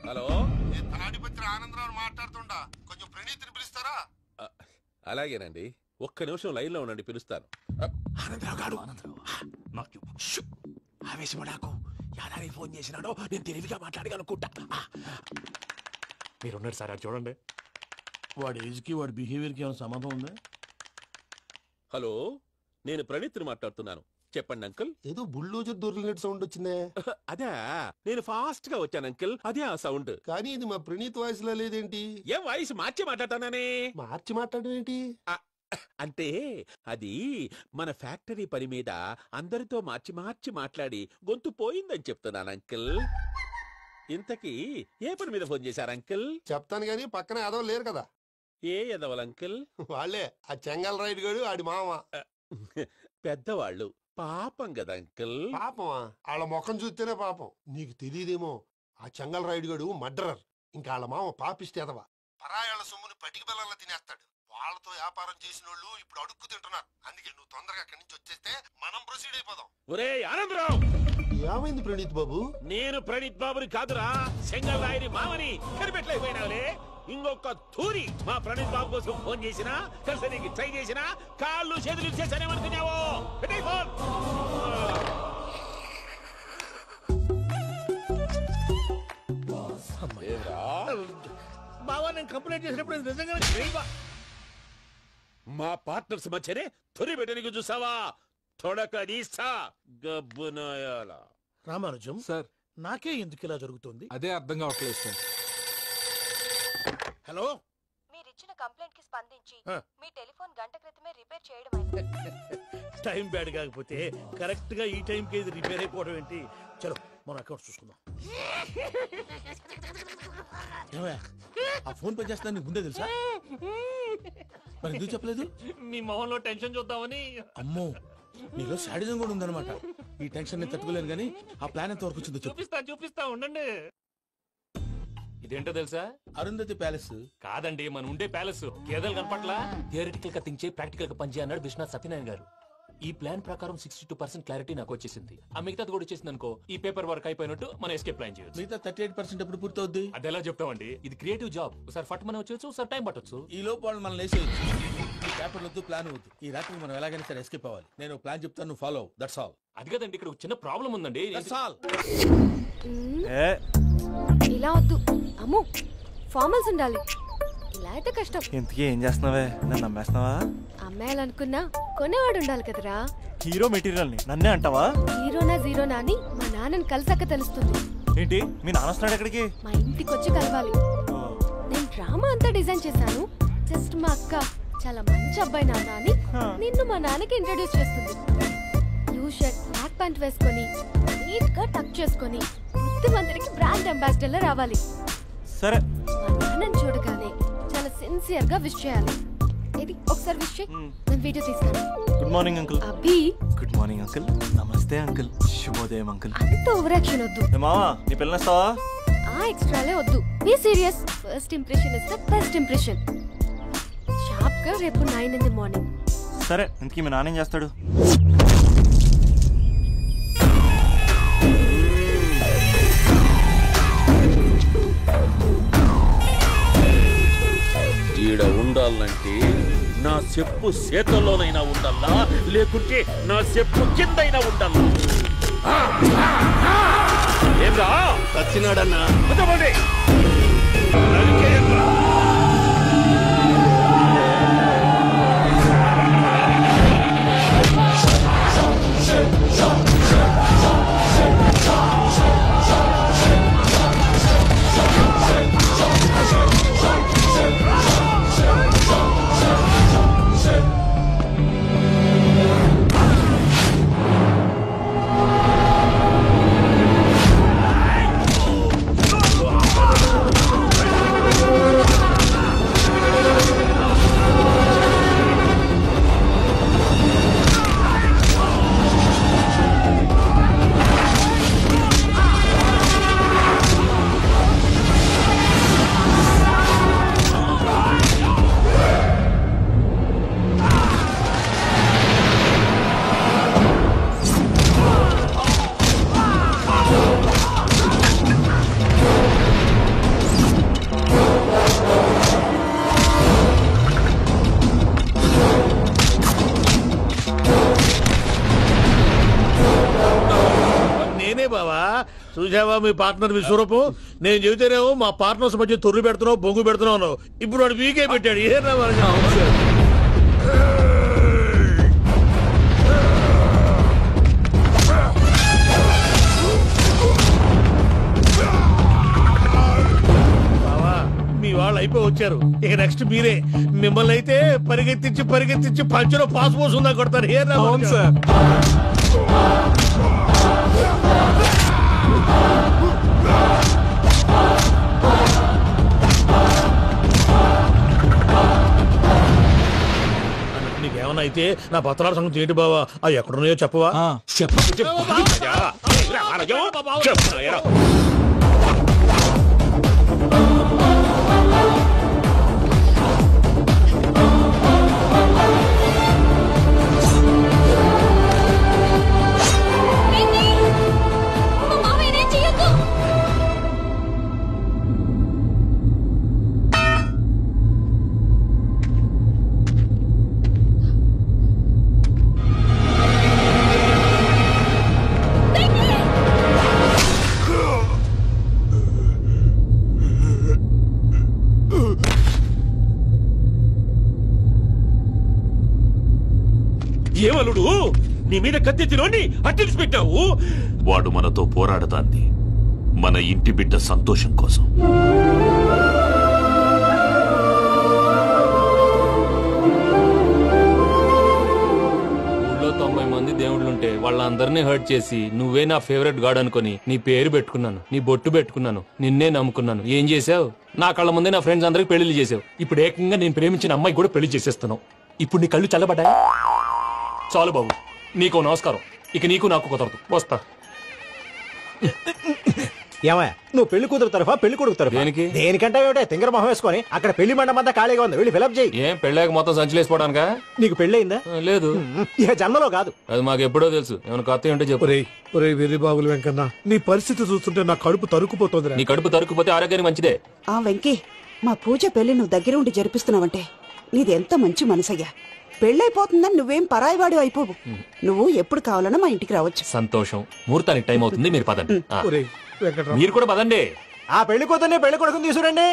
హలో, తాడిపత్రి ఆనందరావు మాట్లాడుతుండా, కొంచెం ప్రణీతిని పిలుస్తారా? అలాగేనండి. ఒక్క నిమిషం లైన్ లో ఉండండి, పిలుస్తాను. ఆనందరావు గాడు ఆవేశపడాకు. యాదానికి ఫోన్ చేసినాడో నేను తెలివిగా మాట్లాడగలనుకుంటా. మీరున్నారు సార్, చూడండి. వాడి ఏజ్ కి వాడి బిహేవియర్ కి ఏమైనా సంబంధం ఉందా? హలో, నేను ప్రణీత్ని మాట్లాడుతున్నాను. చెప్పండి అంకుల్. ఏదో బుల్డోజర్ దొరికినట్టు సౌండ్ వచ్చిందే. అదే, నేను ఫాస్ట్ గా వచ్చాను అంకుల్. అదే ఆ సౌండ్. కానీ ఇది మా ప్రణీత్ వాయిస్ లో లేదేంటి? ఏం వాయిస్ మార్చి మాట్లాడతానని? మార్చి మాట్లాడడం ఏంటి? అంటే అది మన ఫ్యాక్టరీ పని మీద అందరితో మార్చి మార్చి మాట్లాడి గొంతు పోయిందని చెప్తున్నాను అంకుల్. ఇంతకీ ఏ పని మీద ఫోన్ చేశారు అంకుల్? చెప్తాను గానీ పక్కన ఏదో లేరు కదా. ఏ ఎదవలు అంకుల్? వాళ్ళే ఆ చెంగల్ రైడ్ గడు ఆడి మామ. పెద్దవాళ్ళు. పాపం కదా అంకుల్. పాపమా? వాళ్ళ ముఖం చూస్తేనే పాపం. నీకు తెలియదేమో, ఆ చెంగల్ రైడ్ గడు మర్డరర్. ఇంకా వాళ్ళ మామ పాపిస్తే ఎదవా. పరాయాళ్ళ సొమ్ముని పటికి బెల్లంలో తినేస్తాడు. వాళ్ళతో వ్యాపారం చేసిన వాళ్ళు ఇప్పుడు అడుక్కు తింటున్నారు. అందుకే నువ్వు తొందరగా అక్కడి నుంచి వచ్చేస్తే మనం ప్రొసీడ్ అయిపోదాం. ఒరే ఆనందరావు! ఏమైంది ప్రణీత్ బాబు? నేను ప్రణీత్ బాబుని కాదురా, సెంగల్ రాయని మామని. కనిపెట్టలేకపోయినావులే. ఇంకొక తూరి మా ప్రణీత్ బాబు కోసం ఫోన్ చేసినా, కలిసి నీకు ట్రై చేసినా కాళ్ళు చేతులు ఇచ్చేసానేమనుకున్నావు. పెట్టే ఫోన్. బావా, నేను కంప్లైంట్ చేసినప్పుడు నిజంగా మా పార్ట్నర్స్ మధ్యనే తొలి పెట్టడానికి చూసావా? తొడక నీస్తా గబ్బునాయాల. రామానుజం సార్, నాకే ఎందుకు ఇలా జరుగుతుంది? అదే అర్థం కావట్లేదు సార్. హలో, మీరిచ్చిన కంప్లైంట్ కి స్పందించి మీ టెలిఫోన్ గంట క్రితమే రిపేర్ చేయడం అయింది. టైం బ్యాడ్ కాకపోతే కరెక్ట్ గా ఈ టైం కి ఇది రిపేర్ అయిపోవడం ఏంటి? చలో మన అకౌంట్ చూసుకుందాం. ఆ ఫోన్ పే చేస్తా నీకు ముందే తెలుసా? మరి ఎందుకు చెప్పలేదు? మీ మొహంలో టెన్షన్ చూద్దామని. అమ్మో, నీలో శాడిజం కూడా ఉందన్నమాట. ఈ టెన్షన్ ని తట్టుకోలేను గానీ ఆ ప్లాన్ ఎంత వరకు వచ్చిందో చూపిస్తా ఉండండి. ఇదేంటో తెలుసా? అరుంధతి ప్యాలెస్ కాదండి, మన ఉండే ప్యాలెస్. గేదెలు కనపట్లా? థియరిటికల్ గా థింక్ చేయి, ప్రాక్టికల్ గా పనిచేయ అన్నాడు విశ్వనాథ్ సత్యనారాయణ గారు. ఈ ప్లాన్ ప్రకారం 62% క్లారిటీ నాకు వచ్చేసింది. ఆ మిగతాది కూడా వచ్చేసింది అనుకో, ఈ పేపర్ వర్క్ అయిపోయినట్టు మనం ఎస్కేప్ ప్లాన్ చేయొచ్చు. మిగతా 38% ఎప్పుడు పూర్తవుద్ది? అది ఎలా చెప్తామండి? ఇది క్రియేటివ్ జాబ్. ఒకసారి ఫట్ మనం వచ్చేచ్చు, ఒకసారి టైం పట్టొచ్చు. ఈ లోపు వాళ్ళు మనం లేసేయచ్చు. ఈ పేపర్ వద్దు, ప్లాన్ వద్దు. ఈ రాత్రి మనం ఎలాగైనా సరే ఎస్కేప్ అవ్వాలి. నేను ప్లాన్ చెప్తాను, నువ్వు ఫాలో. That's all. అది కదండి, ఇక్కడ ఒక చిన్న ప్రాబ్లం ఉందండి. That's all. ఇలా వద్దు అమ్ము, ఫార్మల్స్ ఉండాలి. ఇలా అయితే కష్టం. ఇంతకీ ఏం చేస్తున్నావే? నన్ను నమ్మేస్తున్నావా? అమ్మాయాలనుకున్నా కొనేవాడు ఉండాలి కదరా. హీరో మెటీరియల్ ని నన్నే అంటావా? హీరోనా జీరోనా అని మా నాన్నని కలిసాక తెలుస్తుంది. ఏంటి, మీ నాన్న వస్తున్నాడు ఎక్కడికి? మా ఇంటికి వచ్చి కలవాలి. నేను డ్రామా అంతా డిజైన్ చేశాను. జస్ట్ మా అక్క చాలా మంచి అబ్బాయి నాన్న అని నిన్ను మా నాన్నకి ఇంట్రడ్యూస్ చేస్తుంది. బ్లూ షర్ట్, బ్లాక్ ప్యాంట్ వేసుకొని నీట్ గా టక్ చేసుకొని బుద్ధిమంతుడికి బ్రాండ్ అంబాసిడర్ రావాలి. సరే. మా నాన్నని చూడగానే చాలా సిన్సియర్ గా విష్ చేయాలి. ఇది ఒకసారి విష్ చేయి, నేను వీడియో తీస్తాను. Good morning uncle. Abhi. Good morning uncle. నమస్తే అంకుల్. శుభోదయం అంకుల్. అంత ఓవర్ యాక్షన్ వద్దు. మావా, నీ పిల్లనిస్తావా? ఆ ఎక్స్ట్రాలే వద్దు. Be serious. First impression is the best impression. Sharp గా రేపు 9 in the morning. సరే, ఇంతకీ మీ నాన్న ఏం చేస్తాడు? ఈడ ఉండాలంటే నా చెప్పు చేతల్లోనైనా ఉండాలా, లేకుంటే నా చెప్పు కిందైనా ఉండాలా? ఏమ్రా చచ్చినాడన్నా? చూసావా మీ పార్ట్నర్ విశ్వరూపం? నేను చెబితేనేమో మా పార్ట్నర్స్ మధ్య తొర్రు పెడుతున్నావు, బొంగు పెడుతున్నావు. ఇప్పుడు వాడు వీకే పెట్టాడు. ఏ మీ వాళ్ళు అయిపోయి వచ్చారు. ఇక నెక్స్ట్ మీరే. మిమ్మల్ని అయితే పరిగెత్తించి పంచలో పాస్ పోసుందా కొడతారు. ఏ సార్ నీకేమన్నా అయితే నా పత్రాల సంగతి ఏంటి బావా? అవి ఎక్కడున్నాయో చెప్పవా? ఏమలుడు నీ మీద కత్తెత్తినోని అట్టెలిసి పెట్టావు. వాడు మనతో పోరాడతాంది మన ఇంటి బిడ్డ సంతోషం కోసం. ఊళ్ళో 90 మంది దేవుళ్ళుంటే వాళ్ళందరినీ హర్ట్ చేసి నువ్వే నా ఫేవరెట్ గాడ్ అనుకుని నీ పేరు పెట్టుకున్నాను, నీ బొట్టు పెట్టుకున్నాను, నిన్నే నమ్ముకున్నాను. ఏం చేసావు? నా కళ్ళ ముందే నా ఫ్రెండ్స్ అందరికి పెళ్లి చేసావు. ఇప్పుడు ఏకంగా నేను ప్రేమించిన అమ్మాయి కూడా పెళ్లి చేసేస్తున్నావు. ఇప్పుడు నీ కళ్ళు చల్లబడ్డాయి. చాలు బాబు, నీకు నమస్కారం. ఇక నీకు నాకు కుదరదు. వస్తా. ఏమయ్య, నువ్వు పెళ్లి కూతురు తరఫా పెళ్లి కొడుకు తరఫా? దేనికంటే తింగర మొహం వేసుకొని అక్కడ పెళ్లి మండపం అంతా ఖాళీగా ఉంది, వెళ్ళి ఫిలప్ చేయి. ఏం పెళ్ళాక మొత్తం సంచలేసిపోవడానికా? నీకు పెళ్ళయిందా? లేదు. ఇక జన్మలో కాదు. అది మాకు ఎప్పుడో తెలుసు. ఏమైనా కొత్త ఉంటే చెప్పు. వెర్రి బాబులు వెంకన్న, నీ పరిస్థితి చూస్తుంటే నా కడుపు తరుక్కుపోతుంది. నీ కడుపు తరుక్కుపోతే ఆరోగ్యానికి మంచిదే. ఆ వెంకీ, మా పూజ పెళ్లి నువ్వు దగ్గర ఉండి జరిపిస్తున్నావంటే నీది ఎంత మంచి మనసయ్యా. పెళ్ళైపోతుందని నువ్వేం పరాయివాడి అయిపోవు. నువ్వు ఎప్పుడు కావాలన్నా మా ఇంటికి రావచ్చు. సంతోషం. ముహూర్తానికి టైం అవుతుంది, మీరు పదండి. మీరు కూడా పదండి. ఆ పెళ్లి కూతుర్ని పెళ్లి కొడుకుని తీసుకురండి.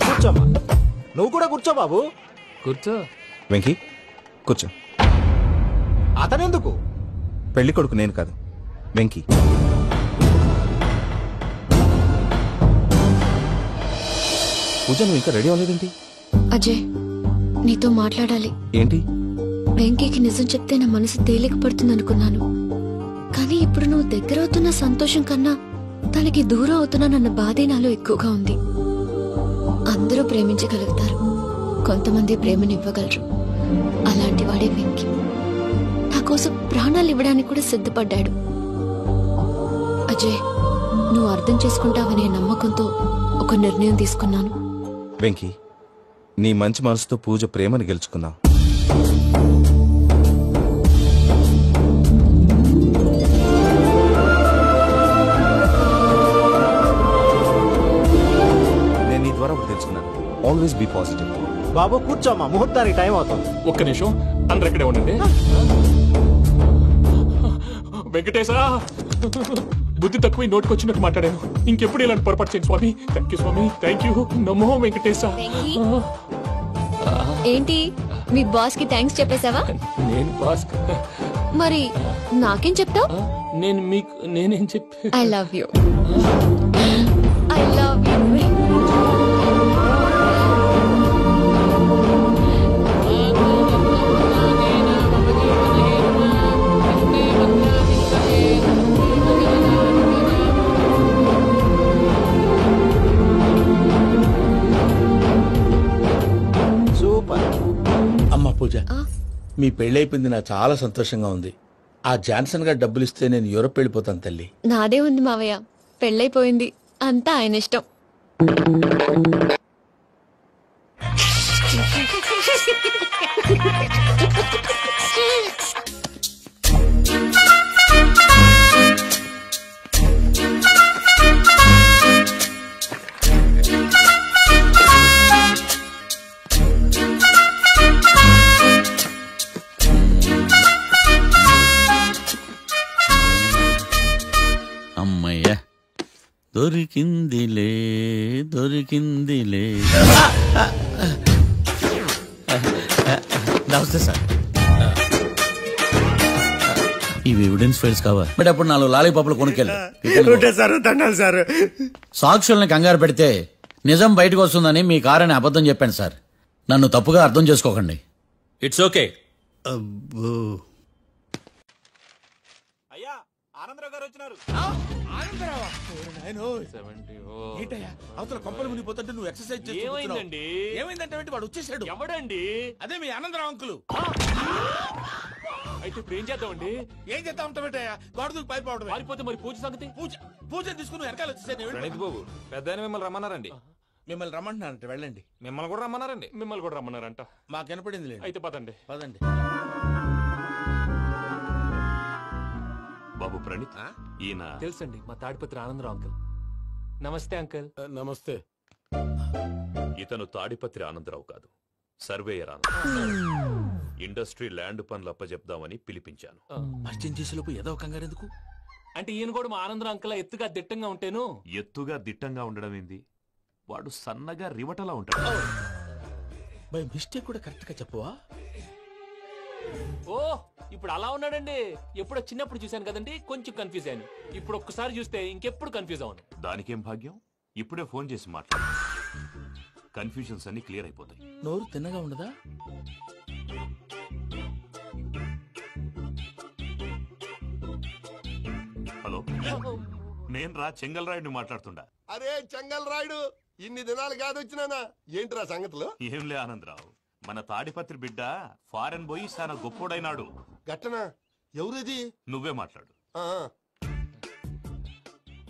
కూర్చోమ్మా. నువ్వు కూడా కూర్చో బాబు. కూర్చో. వెంకీ కూర్చో. అతనెందుకు? పెళ్లి కొడుకు నేను కాదు, వెంకీ. పూజ, నువ్వు ఇంకా రెడీ అవ్వలేదేంటి? అజయ్, నీతో మాట్లాడాలి. ఏంటి? వెంకీకి నిజం చెప్తే నా మనసు తేలిక పడుతుంది అనుకున్నాను. కానీ ఇప్పుడు నువ్వు దగ్గర అవుతున్న సంతోషం కన్నా తనకి దూరం అవుతున్నానన్న బాధే నాలో ఎక్కువగా ఉంది. అందరూ ప్రేమించగలుగుతారు, కొంతమంది ప్రేమనివ్వగలరు. అలాంటి వాడే వెంకీ. నా కోసం ప్రాణాలు ఇవ్వడానికి కూడా సిద్ధపడ్డాడు. అజయ్, నువ్వు అర్థం చేసుకుంటావనే నమ్మకంతో ఒక నిర్ణయం తీసుకున్నాను. వెంకీ, నీ మంచి మనసుతో పూజ ప్రేమని గెలుచుకుందాం. నేను నీ ద్వారా ఒకటి తెలుసుకున్నాను. Always be positive. బాబు కూర్చోమ్మా, ముహూర్తానికి టైం అవుతుంది. ఒక్క నిమిషం, అందరు ఇక్కడే ఉండండి. వెంకటేశా, బుద్ధి తక్కువ నోటికి వచ్చినట్టు మాట్లాడాను. ఇంకెప్పుడు ఇలాంటి పొరపాటు చేయండి స్వామి. థ్యాంక్ యూ స్వామి, థ్యాంక్ యూ. నమో వెంకటేశ. ఏంటి, మీ బాస్ కి థ్యాంక్స్ చెప్పేశావా? నేను బాస్? మరి నాకేం చెప్తావు? నేను మీకు నేనేం చెప్పి? I love you. I love you. అమ్మ పూజ, మీ పెళ్ళైపోయింది, నాకు చాలా సంతోషంగా ఉంది. ఆ జాన్సన్ గారు డబ్బులు ఇస్తే నేను యూరోప్ వెళ్ళిపోతాను తల్లి. నాదే ఉంది మావయ్య, పెళ్ళైపోయింది, అంతా ఆయన ఇష్టం. దొరికిందిలే దొరికిందిలే. నమస్తే సార్. ఇవి ఎవిడెన్స్ ఫైల్స్ కావాలి. బట్ అప్పుడు 4 లాలీపాపులు కొనుక్కెళ్ళి సార్ సాక్షుల్ని కంగారు పెడితే నిజం బయటకు వస్తుందని మీ కారని అబద్ధం చెప్పాను సార్. నన్ను తప్పుగా అర్థం చేసుకోకండి. It's okay. అయ్యా ఆనందరావు గారు వచ్చినారు. ఆనందరావా? ఏంటయ్యా అవతల కొంపలు మునిగిపోతుంటే నువ్వు ఎక్సర్సైజ్ చేస్తూ ఏమైందండి? ఏమైందంటే వాడు వచ్చేసాడు. ఎవడండి? అదే మీ ఆనందరావు అంకులు. అయితే ఇప్పుడు ఏం చేద్దామండి? ఏం చేస్తా ఉంటావేటయ్యా? గోడకు పైపోవడం. పారిపోతే మరి పూజ సంగతి? పూజ తీసుకుని వెనకాల వచ్చేసాను. ప్రణీత్ బాబు పెద్ద మిమ్మల్ని రమ్మన్నారండి. మిమ్మల్ని రమ్మంటున్నారంట, వెళ్ళండి. మిమ్మల్ని కూడా రమ్మన్నారండి. మిమ్మల్ని కూడా రమ్మన్నారంట. మాకు వినపడింది లేదు. అయితే పదండి. పదండి. బాబు ప్రణీత్, ఈయన తెలుసండి, మా తాడిపత్రి ఆనందరావు అంకుల్. నమస్తే అంకుల్. నమస్తే. ఇతను తాడిపత్రి ఆనందరావు కాదు, సర్వేయర్ ఆనందరావు. ఇండస్ట్రీ ల్యాండ్ పనులు అప్పచెప్దామని పిలిపించాను. పరిచయం చేసేలోపు ఏదో కంగారు ఎందుకు? అంటే ఈయన కూడా మా ఆనందరావు అంకుల్ ఎత్తుగా దిట్టంగా ఉంటాను. ఎత్తుగా దిట్టంగా ఉండడం ఏంది? వాడు సన్నగా రివటలా ఉంటాడు. బై మిస్టేక్ కూడా కరెక్ట్ గా చెప్పవా? ఓ ఇప్పుడు అలా ఉన్నాడండి. ఎప్పుడో చిన్నప్పుడు చూశాను కదండి, కొంచెం కన్ఫ్యూజ్ అయ్యాను. ఇప్పుడు ఒక్కసారి చూస్తే ఇంకెప్పుడు కన్ఫ్యూజ్ అవును. దానికేం భాగ్యం, ఇప్పుడే ఫోన్ చేసి మాట్లాడు. కన్ఫ్యూజన్స్ అన్ని క్లియర్ అయిపోతాయి. నోరు తిన్నగా ఉండదా? హలో, నేను రా చెంగల్ రాయుడిని మాట్లాడుతుండా. అరే చెంగల్ రాయుడు, ఇన్ని దినాలు కాదు వచ్చినానా? ఏంట్రా సంగతులు? ఏంలే ఆనందరావు, మన తాడిపత్రి బిడ్డ ఫారెన్ పోయి చాలా గొప్పోడైనాడు. గట్టనా? ఎవరిది? నువ్వే మాట్లాడు.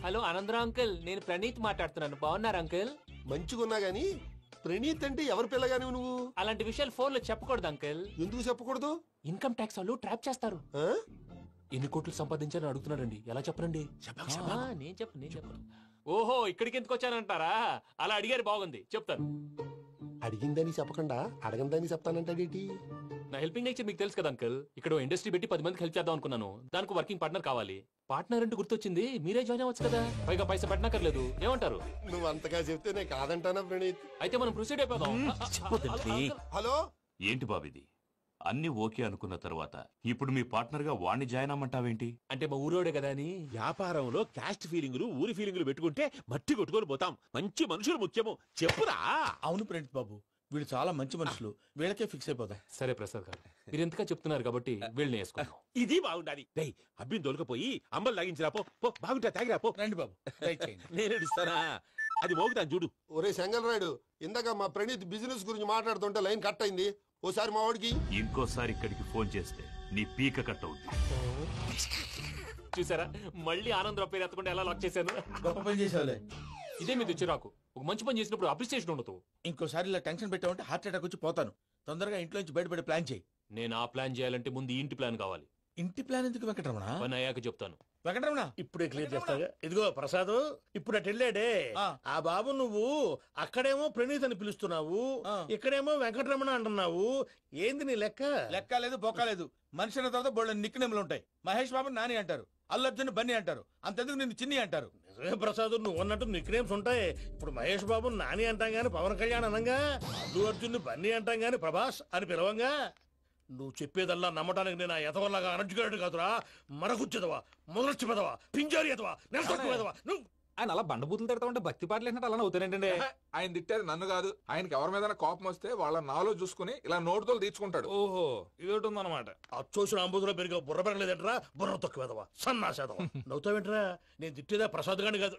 హలో ఆనందరావు అంకుల్, నేను ప్రణీత్ మాట్లాడుతున్నాను. బాగున్నారు అంకుల్? మంచిగున్నా గాని ప్రణీత్ అంటే ఎవరి పిల్లగాని నువ్వు? అలాంటి విషయాలు ఫోన్ లో చెప్పకూడదు అంకుల్. ఎందుకు చెప్పకూడదు? ఇన్కమ్ ట్యాక్స్ వాళ్ళు ట్రాప్ చేస్తారు. ఎన్ని కోట్లు సంపాదించాలని అడుగుతున్నారండి. ఎలా చెప్పరండి? నేను చెప్పను. ఓహో, ఇక్కడికి ఎందుకు వచ్చానంటారా? అలా అడిగారు, బాగుంది, చెప్తాను. అడిగిందని చెప్పకుండా అడగందని చెప్తానంటాడేటి? నా హెల్పింగ్ నేచర్ మీకు తెలుసు కదా అంకుల్. ఇక్కడ ఇండస్ట్రీ పెట్టి 10 మందికి హెల్ప్ చేద్దాం అనుకున్నాను. దానికి వర్కింగ్ పార్ట్నర్ కావాలి. పార్ట్నర్ అంటే గుర్తొచ్చింది, మీరే జాయిన్ అవ్వచ్చు కదా. పైగా పైసా పెట్టనక్కర్లేదు. ఏమంటారు? నువ్వు అంతగా చెప్తే నేను కాదంటానా ప్రణీత్? అయితే మనం ప్రొసీడ్ అయిపోదాం. హలో, ఏంటి బాబిది? అన్ని ఓకే అనుకున్న తర్వాత ఇప్పుడు మీ పార్ట్నర్ గా వాణ్ణి జాయిన్ అమ్మంటావేంటి? అంటే మా ఊరోడే కదా అని. వ్యాపారంలో క్యాస్ట్ ఫీలింగులు, ఊరి ఫీలింగులు పెట్టుకుంటే మట్టి కొట్టుకొని పోతాం. మంచి మనుషులు ముఖ్యము. చెప్పురా. అవును ప్రణీత్ బాబు, వీళ్ళు చాలా మంచి మనుషులు. వీళ్ళకే ఫిక్స్ అయిపోతాం. సరే ప్రసాద్ గారు, మీరు ఎంతగా చెప్తున్నారు కాబట్టి వీళ్ళని వేసుకుందాం. ఇది బాగుండాలి. డై అబ్బిని దొలకపోయి అంబలు లాగించిరా పో. బాగుంటా, తాగిరా పో. రండి బాబు, నేను ఇస్తానా? అది మోగుతాను చూడు. ఒరే చెంగల్ రాయుడు, ఇందాక మా ప్రణీత్ బిజినెస్ గురించి మాట్లాడుతుంటే లైన్ కట్ అయింది. ఓసారి మా వాడికి ఇంకోసారి ఇక్కడికి ఫోన్ చేస్తే నీ పీక కట్ అవుతుంది. చూసారా, మళ్ళీ ఆనందరావు పేరు ఎత్తకుండా ఎలా లాక్ చేశాను. గొప్ప పని చేసేవాళ్ళే. ఇదే మీద చిరాకు. ఒక మంచి పని చేసినప్పుడు అప్రిసియేషన్ ఉండదు. ఇంకోసారి ఇలా టెన్షన్ పెట్టామంటే హార్ట్ అటాక్ వచ్చి పోతాను. తొందరగా ఇంట్లో నుంచి బయటపడే ప్లాన్ చేయి. నేను ఆ ప్లాన్ చేయాలంటే ముందు ఈ ఇంటి ప్లాన్ కావాలి. ఇంటి ప్లాన్ ఎందుకు వెంకటరమణ? పని అయ్యాక చెప్తాను. వెంకటరమణ ఇప్పుడే క్లియర్ చేస్తాగా. ఇదిగో ప్రసాద్, ఇప్పుడు అటు వెళ్ళాడే ఆ బాబు, నువ్వు అక్కడేమో ప్రణీత్ అని పిలుస్తున్నావు, ఇక్కడేమో వెంకటరమణ అంటున్నావు. ఏంది నీ లెక్క? లెక్క లేదు, బొక్క లేదు. మనిషి అన్న తర్వాత బోళ్ళ నిక్ నేమ్లు ఉంటాయి. మహేష్ బాబు నాని అంటారు, అల్లు అర్జున్ బన్నీ అంటారు, అంతెందుకు నిన్ను చిన్ని అంటారు. నిజమే ప్రసాద్, నువ్వు అన్నట్టు నిక్ నేమ్స్ ఉంటాయి. ఇప్పుడు మహేష్ బాబు నాని అంటాం గాని పవన్ కళ్యాణ్ అనంగా, అల్లు అర్జున్ బన్నీ అంటాం గాని ప్రభాస్ అని పిలవంగా. నువ్వు చెప్పేదల్లా నమ్మటానికి నేను ఎతవల్లాగా అనర్జుకేటెడ్ కాదురా. మరగుచ్చదవా, మొదలచ్చి పెదవా, పింజారి ఎదవా, నెలసొక్కుదవా. నువ్వు ఆయన అలా బండబూతులు తిడతా భక్తి పాటలు ఏంటంటే అలా అవుతానంటే. ఆయన తిట్టేది నన్ను కాదు, ఆయనకి ఎవరి మీద కోపం వస్తే వాళ్ళ నాలో చూసుకుని ఇలా నోటుతో తీర్చుకుంటాడు. ఓహో, ఇదొకటి ఉందన్నమాట. అచ్చోసిన అంబుధులో పెరిగే బుర్ర పెరగలేదంటరా. బుర్ర తొక్కువేదవా, సన్నాసేదవా. నవ్వుతావేంట్రా? నేను తిట్టేదా ప్రసాద్ గాని కాదు,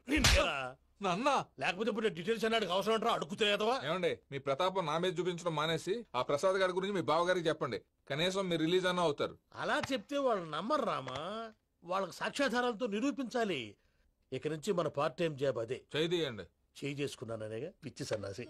నన్నా. లేకపోతే ఇప్పుడు డీటెయిల్స్ అన్నాడు అవసరం అంటారా? అడుగుతాయేదవా. ఏమండి, మీ ప్రతాపం నా మీద చూపించడం మానేసి ఆ ప్రసాద్ గారి గురించి మీ బావగారికి చెప్పండి. కనీసం మీరు రిలీజ్ అన్న అవుతారు. అలా చెప్తే వాళ్ళు నమ్మరు రామా. వాళ్ళకి సాక్ష్యాధారాలతో నిరూపించాలి. ఇక నుంచి మన పార్ట్ టైం జాబ్ అదే. చేయండి. చేయి చేసుకున్నాననేగా పిచ్చి సన్నాసి.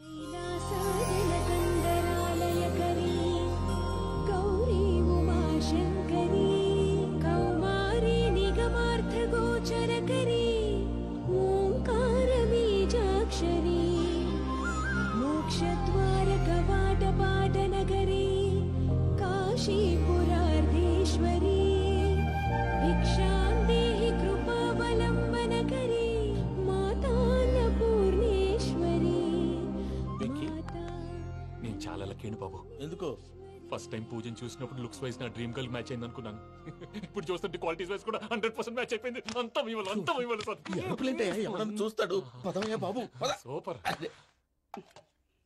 भिक्षां देहि कृपावलम्बनकरी माता అయిపోయింది బాబు. ఎందుకు? ఫస్ట్ టైం పూజను చూసినప్పుడు లుక్స్ వైజ్ నా డ్రీమ్ గర్ల్ మ్యాచ్ అయింది అనుకున్నాను. ఇప్పుడు చూస్తుంటే క్వాలిటీస్ వైజ్ కూడా 100% మ్యాచ్ అయిపోయింది. అంతా మీ వల్ల సార్. ఎవడన్నా చూస్తాడు. పదవయ్యా బాబు. సూపర్.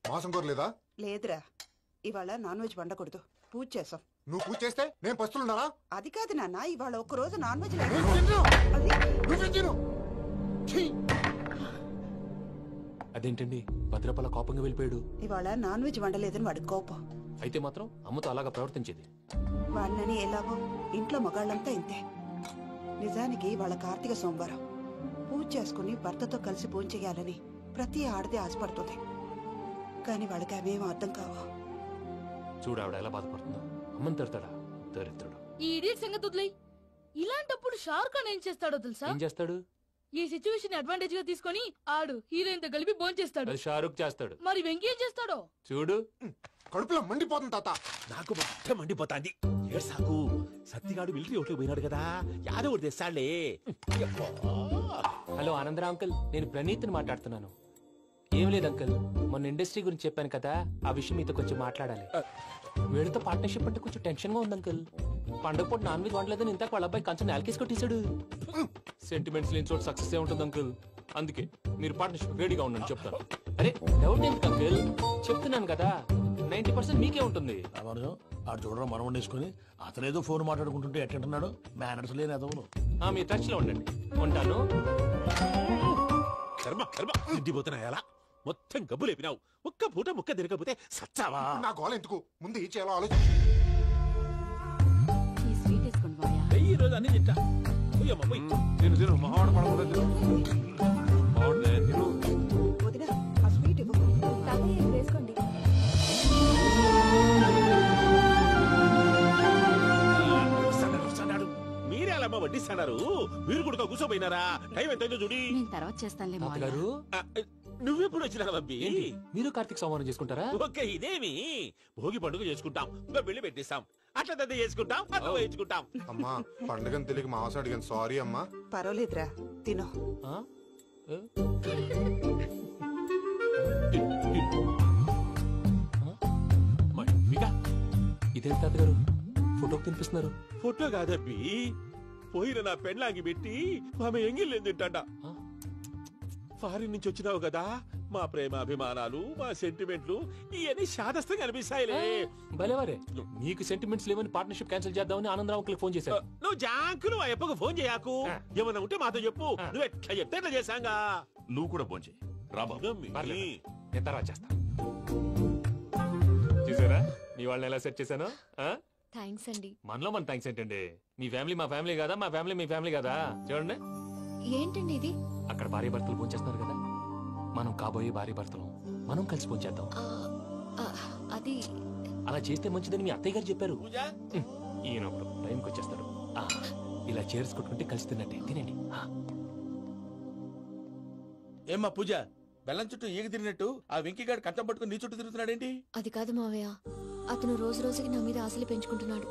మాసం కోరలేదా? లేదురా, ఇవాళ నాన్ వెజ్ వండకూడదు. పూజ చేసాం. నువ్వు పూజ చేస్తే నేను పస్తులున్నారా? అది కాదు నాన్న, ఇవాళ ఒక్క రోజు నాన్ వెజ్ అదేంటండి భద్రపల కోపంగా వెళ్ళిపోయాడు? ఇవాళ నాన్ వెజ్ వండలేదని వాడి కోపం. అయితే మాత్రం అమ్మతో అలాగా ప్రవర్తించేది. వాడినని ఎలాగో ఇంట్లో మగాళ్ళంతా ఇంతే. నిజానికి వాళ్ళ కార్తీక సోమవారం పూజ చేసుకుని భర్తతో కలిసి పూజ చేయాలని ప్రతి ఆడది ఆశపడుతుంది. కానీ వాళ్ళకి అవేం అర్థం కావు. చూడు ఆవిడ ఎలా బాధపడుతుందో. అమ్మని తిడతాడా దరిద్రుడు. ఈ ఇడియట్ సంగతి వదిలేయ్. ఇలాంటప్పుడు షారుఖ్ ఖాన్ ఏం చేస్తాడో తెలుసా? ఏం చేస్తాడు? ఈ సిచ్యువేషన్ అడ్వాంటేజ్ గా తీసుకొని ఆడు హీరోయిన్ తో కలిపి బోన్ చేస్తాడు. అది షారుఖ్ చేస్తాడు. మరి వెంకీ ఏం చేస్తాడో చూడు. కడుపులో మండిపోతుంది తాత. నాకు మొత్తం మండిపోతాంది. ఏడ్సాకు. సత్తిగాడు మిలిటరీ ఒకటి పోయినాడు కదా, యాదవ్ తెస్తాడులే. హలో ఆనందరా అంకుల్, నేను ప్రణీత్ని మాట్లాడుతున్నాను. ఏం లేదు అంకుల్, మొన్న ఇండస్ట్రీ గురించి చెప్పాను కదా, ఆ విషయం మీతో కొంచెం మాట్లాడాలి. వీళ్ళతో పార్ట్నర్షిప్ అంటే కొంచెం టెన్షన్ గా ఉంది అంకుల్. పండగ పూట నాన్ వెజ్ వండలేదని ఇంతకు వాళ్ళ అబ్బాయి కంచెం నేలకేసి కొట్టేశాడు. సెంటిమెంట్స్ లేని చోట సక్సెస్ ఏ ఉంటుంది అంకుల్. అందుకే మీరు పార్ట్నర్షిప్ రెడీగా ఉండండి చెప్తాను. అరే డౌట్ ఎందుకు అంకుల్, చెప్తున్నాను కదా 90% మీకే ఉంటుంది. ఆడు చూడడం మనం వండేసుకుని అతనేదో ఫోన్ మాట్లాడుకుంటుంటే ఎట్టంటున్నాడు. మేనర్స్ లేని అదవును. మీ టచ్ లో ఉండండి. ఉంటాను. కర్మ కర్మ తిండిపోతున్నా ఎలా మొత్తం గబ్బు లేపినావు. ఒక్క పూట ముక్క తిరగకపోతే సచ్చావా? నా గోల ఎందుకు, ముందు ఈ చేయాలో ఆలోచించు. ఈ రోజు అన్ని తింటా. తిను తిను మావాడు పడకూడదు. వదినా, ఆ స్వీట్ ఇవ్వు. వేసుకోండి. మీరే అలా వడ్డిస్తున్నారు. మీరు కూడా కూర్చోపోయినారా? టైం ఎంతైందో చూడి. నేను తర్వాత చేస్తానులే తాతగారు. నువ్వెప్పుడు వచ్చినా అబ్బి? మీరు కార్తీక్ సంహారం చేసుకుంటారా? ఓకే, ఇదేమి భోగి పండుగ చేసుకుంటాం, ఇంకా పెళ్లి పెట్టిస్తాం, అట్లా దద్ద చేసుకుంటాం, అట్లా వేయించుకుంటాం. అమ్మా పండుగని తెలియక మాసం అడిగాను, సారీ అమ్మా. పర్వాలేదురా, తినో. ఇదేం తాతగారు ఫోటోకి తినిపిస్తున్నారు? ఫోటో కాదబ్బి, పోయిన నా పెళ్ళాంగి పెట్టి ఆమె ఎంగిల్లేం తింటాడ. ఫారిన్ నుంచి వచ్చినావు కదా, మా ప్రేమ అభిమానాలు, మా సెంటిమెంట్లు ఇవన్నీ శాదస్తంగా అనిపిస్తాయిలే. భలేవారే, మీకు సెంటిమెంట్స్ లేవని పార్ట్నర్షిప్ క్యాన్సిల్ చేద్దామని ఆనందరావు అంకుల్ ఫోన్ చేశారు. నువ్వు జాంకులు ఆ అప్పకు ఫోన్ చేయకు. ఏమన్నా ఉంటే మాతో చెప్పు. నువ్వు ఎట్లా చెప్తే ఎట్లా చేశాంగా. నువ్వు కూడా ఫోన్ చేయి. రాబా నేను తర్వాత చేస్తా. చూసారా మీ వాళ్ళని ఎలా సెట్ చేశాను? థ్యాంక్స్ అండి. మనలో మన థ్యాంక్స్ ఏంటండి? మీ ఫ్యామిలీ మా ఫ్యామిలీ కదా, మా ఫ్యామిలీ మీ ఫ్యామిలీ కదా. చూడండి, ఏంటండి ఇది? అక్కడ భార్య భర్తలు ఫోన్ చేస్తున్నారు కదా, మనం కాబోయే భార్య భర్తలు మనం కలిసి ఫోన్ చేద్దాం. అది అలా చేస్తే మంచిదని మీ అత్తయ్య గారు చెప్పారు. ఈయన ఒకడు టైంకి వచ్చేస్తాడు. ఇలా చేర్స్ కొట్టుకుంటే కలిసి తిన్నట్టే. తినండి. ఏమ్మా పూజ, బెల్లం చుట్టూ ఈగ తిరిగినట్టు ఆ వెంకీగాడు కంచం పట్టుకుని నీ చుట్టూ తిరుగుతున్నాడేంటి? అది కాదు మావయ్య, అతను రోజు రోజుకి నా మీద ఆశలు పెంచుకుంటున్నాడు.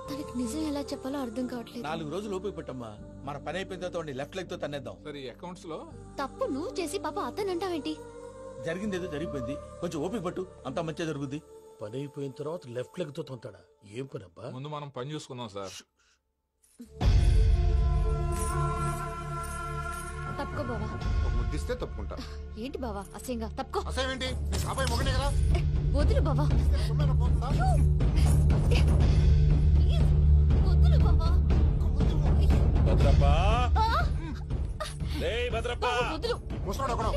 తనకి నిజం ఎలా చెప్పాలో అర్థం కావట్లేదు. 4 రోజులు ఓపిక పట్టమ్మా, మన పని అయిపోయిన తర్వాత లెఫ్ట్ లెగ్ తో తన్నేద్దాం. సరే అకౌంట్స్ లో తప్పు నువ్వు చేసి పాప అతను అంటావేంటి? జరిగింది ఏదో జరిగిపోయింది, కొంచెం ఓపిక పట్టు, అంతా మంచిగా జరుగుద్ది. పని అయిపోయిన తర్వాత లెఫ్ట్ లెగ్ తో తొంతాడా? ఏం పని అబ్బా? ముందు మనం పని చూసుకుందాం సార్. తప్పుకో బావా. ముద్దిస్తే తప్పుకుంటా. ఏంటి బావా అసహ్యంగా? తప్పుకో. అసహ్యం ఏంటి? అబ్బాయి మొగనే కదా. వదులు బావా. వదులు బావా. భద్రప్పా, భద్రప్పా, వదులు. ముసరాడు ఒకడు.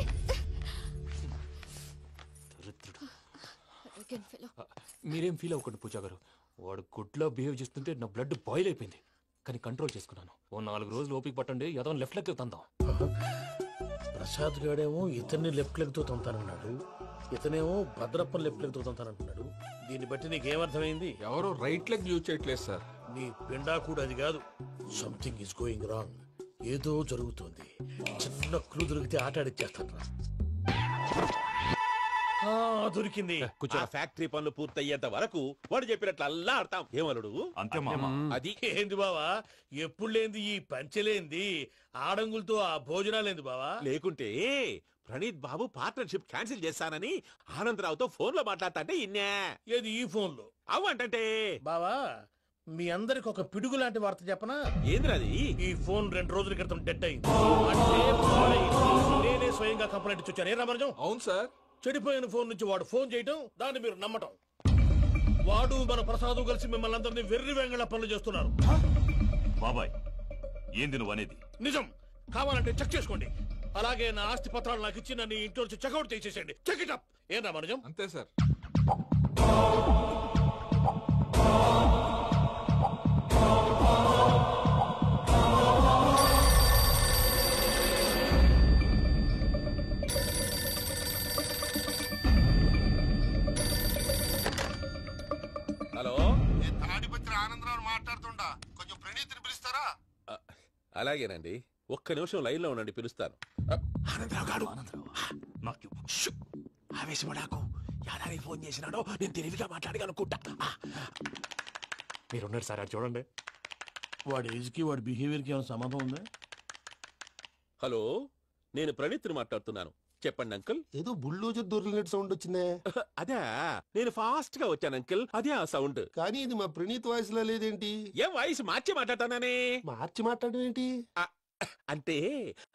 మీరేం ఫీల్ అవ్వకండి పూజా గారు. వాడు గుడ్లో బిహేవ్ చేస్తుంటే నా బ్లడ్ బాయిల్ అయిపోయింది. కానీ కంట్రోల్ చేసుకున్నాను. ఓ 4 రోజులు ఓపిక పట్టండి, ఏదో లెఫ్ట్ లెగ్ తందాం. ప్రసాద్ గాడేమో ఇతన్ని లెఫ్ట్ లెగ్ తో తొంతానన్నాడు, ఇతనేమో భద్రప్పని లెఫ్ట్ లెగ్ తో తొంతానంటున్నాడు. దీన్ని బట్టి నీకేమర్థమైంది? ఎవరు రైట్ లెగ్ యూజ్ చేయట్లేదు సార్. నీ పిండా కూడా అది కాదు. Something is going wrong. ఏదో జరుగుతోంది. చిన్న క్లూ దొరికితే ఆట ఆడిచ్చేస్తాను రా. దొరికింది. ఆ ఫ్యాక్టరీ పనులు పూర్తయ్యేంత వరకు వాడు చెప్పినట్లు అల్లా ఆడతాం. ఏమలుడు? అంతే మామ. అది ఏంది బావా, ఎప్పుడు లేంది ఈ పంచలేంది, ఆడంగులతో ఆ భోజనాలేంది బావా? లేకుంటే ప్రణీత్ బాబు పార్ట్నర్షిప్ క్యాన్సిల్ చేస్తానని ఆనందరావుతో ఫోన్ లో మాట్లాడతాంటే ఇన్నే. ఏది ఈ ఫోన్ లో? అవ్వంటే బావా, మీ అందరికి ఒక పిడుగు లాంటి వార్త చెప్పనా? ఏంద్రది? ఈ ఫోన్ 2 రోజుల క్రితం డెడ్ అయింది. అంటే పాడైంది. నేనే స్వయంగా కంప్లైంట్ ఇచ్చి వచ్చాను. ఏ రామరాజం? అవును సార్. చెడిపోయిన ఫోన్ నుంచి వాడు ఫోన్ చేయటం, దాన్ని మీరు నమ్మటం. వాడు మన ప్రసాదు కలిసి మిమ్మల్ని అందరినీ వెర్రి వెంగళ పనులు చేస్తున్నారు. బాబాయ్ ఏంది నువ్వు అనేది? నిజం. కావాలంటే చెక్ చేసుకోండి. అలాగే నా ఆస్తి పత్రాలు నాకు ఇచ్చి నన్ను ఇంట్లో నుంచి చెక్అౌట్ చేసేసండి. Check it up. ఏం రామరాజం? అంతే సార్. హలో, నేను తాడిపత్రి ఆనందరావు మాట్లాడుతుండా, కొంచెం ప్రణీతిని పిలుస్తారా? అలాగేనండి. ఒక్క నిమిషం లైన్ లో ఉండండి, పిలుస్తాను. ఆనందరావు గాడు ఆవేశపడాకు. యాదానికి ఫోన్ చేసినాడో నేను తెలివిగా మాట్లాడగలనుకుంటా. మీరున్నారు సార్, అది చూడండి. వాడి ఏజ్ కి వాడి బిహేవియర్ కి ఏమైనా సంబంధం ఉందా? హలో, నేను ప్రణీత్ని మాట్లాడుతున్నాను. చెప్పండి అంకుల్. ఏదో బుల్డోజర్ దొరికినట్టు సౌండ్ వచ్చిందే. అదే, నేను ఫాస్ట్ గా వచ్చాను అంకుల్. అదే ఆ సౌండ్. కానీ ఇది మా ప్రణీత్ వాయిస్ లో లేదేంటి? ఏ వాయిస్ మార్చి మాట్లాడతాననే? మార్చి మాట్లాడడం ఏంటి? అంటే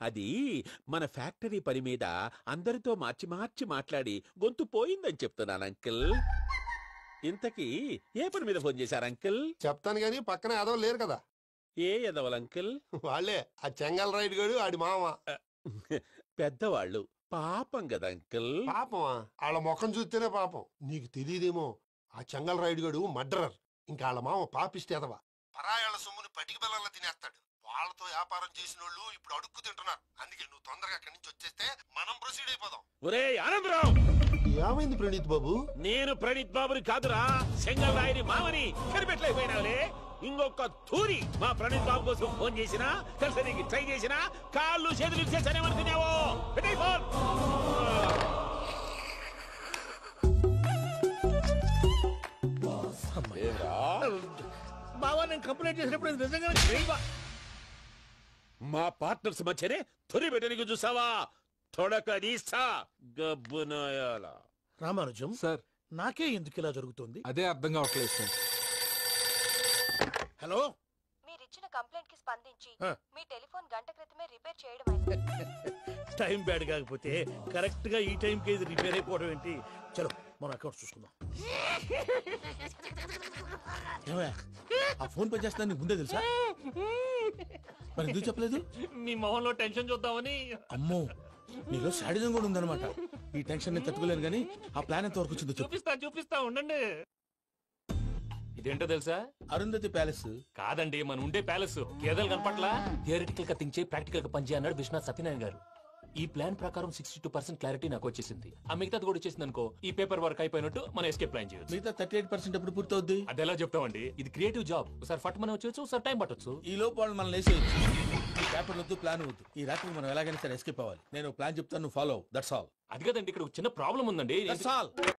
అది మన ఫ్యాక్టరీ పని మీద అందరితో మార్చి మార్చి మాట్లాడి గొంతు పోయిందని చెప్తున్నాను అంకుల్. ఇంతకీ ఏ పని మీద ఫోన్ చేశారు అంకుల్? చెప్తాను గానీ పక్కన ఏదో లేరు కదా. ఏ ఎదవలు అంకుల్? వాళ్ళే ఆ చెంగల్ రైడ్ గడు ఆడి మామ. పెద్దవాళ్ళు పాపం కదా అంకుల్. పాపమా? వాళ్ళ ముఖం చూస్తేనే పాపం. నీకు తెలియదేమో, ఆ చెంగల్ రైడ్ గడు మర్డరర్. ఇంకా వాళ్ళ మామ పాపిస్తేదవా. పరాయాళ్ళ సొమ్ముని పటికి బెల్లంలో తినేస్తాడు. వాళ్ళతో వ్యాపారం చేసిన వాళ్ళు ఇప్పుడు అడుక్కు తింటున్నారు. అందుకే నువ్వు తొందరగా అక్కడి నుంచి వచ్చేస్తే మనం ప్రొసీడ్ అయిపోదాం. ఒరే ఆనందరావు! ఏమైంది ప్రణీత్ బాబు? నేను ప్రణీత్ బాబుని కాదురా, సెంగల్ రాయని మామని. కనిపెట్టలేకపోయినావులే. ఇంకొక తూరి మా ప్రణీత్ బాబు కోసం ఫోన్ చేసినా, కలిసి ట్రై చేసినా కాళ్ళు చేతులు ఇచ్చేసానేమనుకున్నావో. పెట్టేయ్ ఫోన్. బావా, నేను కంప్లైంట్ చేసినప్పుడు ఇది నిజంగానే చేయవా? మా పార్ట్నర్స్ మధ్యనే తొలి పెట్టడానికి చూసావా? తొడక నీస్తా గబ్బునాయాల. రామానుజం సార్, నాకే ఎందుకు ఇలా జరుగుతుంది? అదే అర్థం కావట్లేదు సార్. హలో, మీరిచ్చిన కంప్లైంట్ కి స్పందించి ఆ. మీ టెలిఫోన్ గంట క్రితమే రిపేర్ చేయడం అయింది. టైం బ్యాడ్ కాకపోతే కరెక్ట్ గా ఈ టైం కి ఇది రిపేర్ అయిపోవడం ఏంటి? చలో మన అకౌంట్ చూసుకుందాం. ఏమయ్య, ఆ ఫోన్ పనిచేస్తుందని నీకు ముందే తెలుసా? మరి ఎందుకు చెప్పలేదు? మీ మొహంలో టెన్షన్ చూద్దామని. అమ్మో, నీలో శాడిజం కూడా ఉందన్నమాట. ఈ టెన్షన్ నేను తట్టుకోలేను కానీ ఆ ప్లాన్ ఎంత వరకు వచ్చిందో చెప్పు. చూపిస్తా ఉండండి. ఇదేంటో తెలుసా? అరుంధతి ప్యాలెస్ కాదండి, మన ఉండే ప్యాలెస్. గేదెలు కనపట్లా? థియరిటికల్ గా థింక్ చేయి, ప్రాక్టికల్ గా పనిచేయి అన్నాడు విశ్వనాథ్ సత్యనారాయణ గారు. ఈ ప్లాన్ ప్రకారం 62% క్లారిటీ నాకు వచ్చేసింది. ఆ మిగతాది కూడా వచ్చేసింది అనుకో, ఈ పేపర్ వర్క్ అయిపోయినట్టు మనం ఎస్కేప్ ప్లాన్ చేయొచ్చు. మిగతా 38% ఎప్పుడు పూర్తవుద్ది? అది ఎలా చెప్తామండి? ఇది క్రియేటివ్ జాబ్. ఒకసారి ఫట్ మనం వచ్చేయచ్చు, ఒకసారి టైం పట్టొచ్చు. ఈ లోపు వాళ్ళు మనం లేసేయచ్చు. ఈ పేపర్ వద్దు, ప్లాన్ వద్దు. ఈ రాత్రి మనం ఎలాగైనా సరే ఎస్కేప్ అవ్వాలి. నేను ప్లాన్ చెప్తాను, నువ్వు ఫాలో. That's all. అది కదండి, ఇక్కడ ఒక చిన్న ప్రాబ్లం ఉందండి. That's all.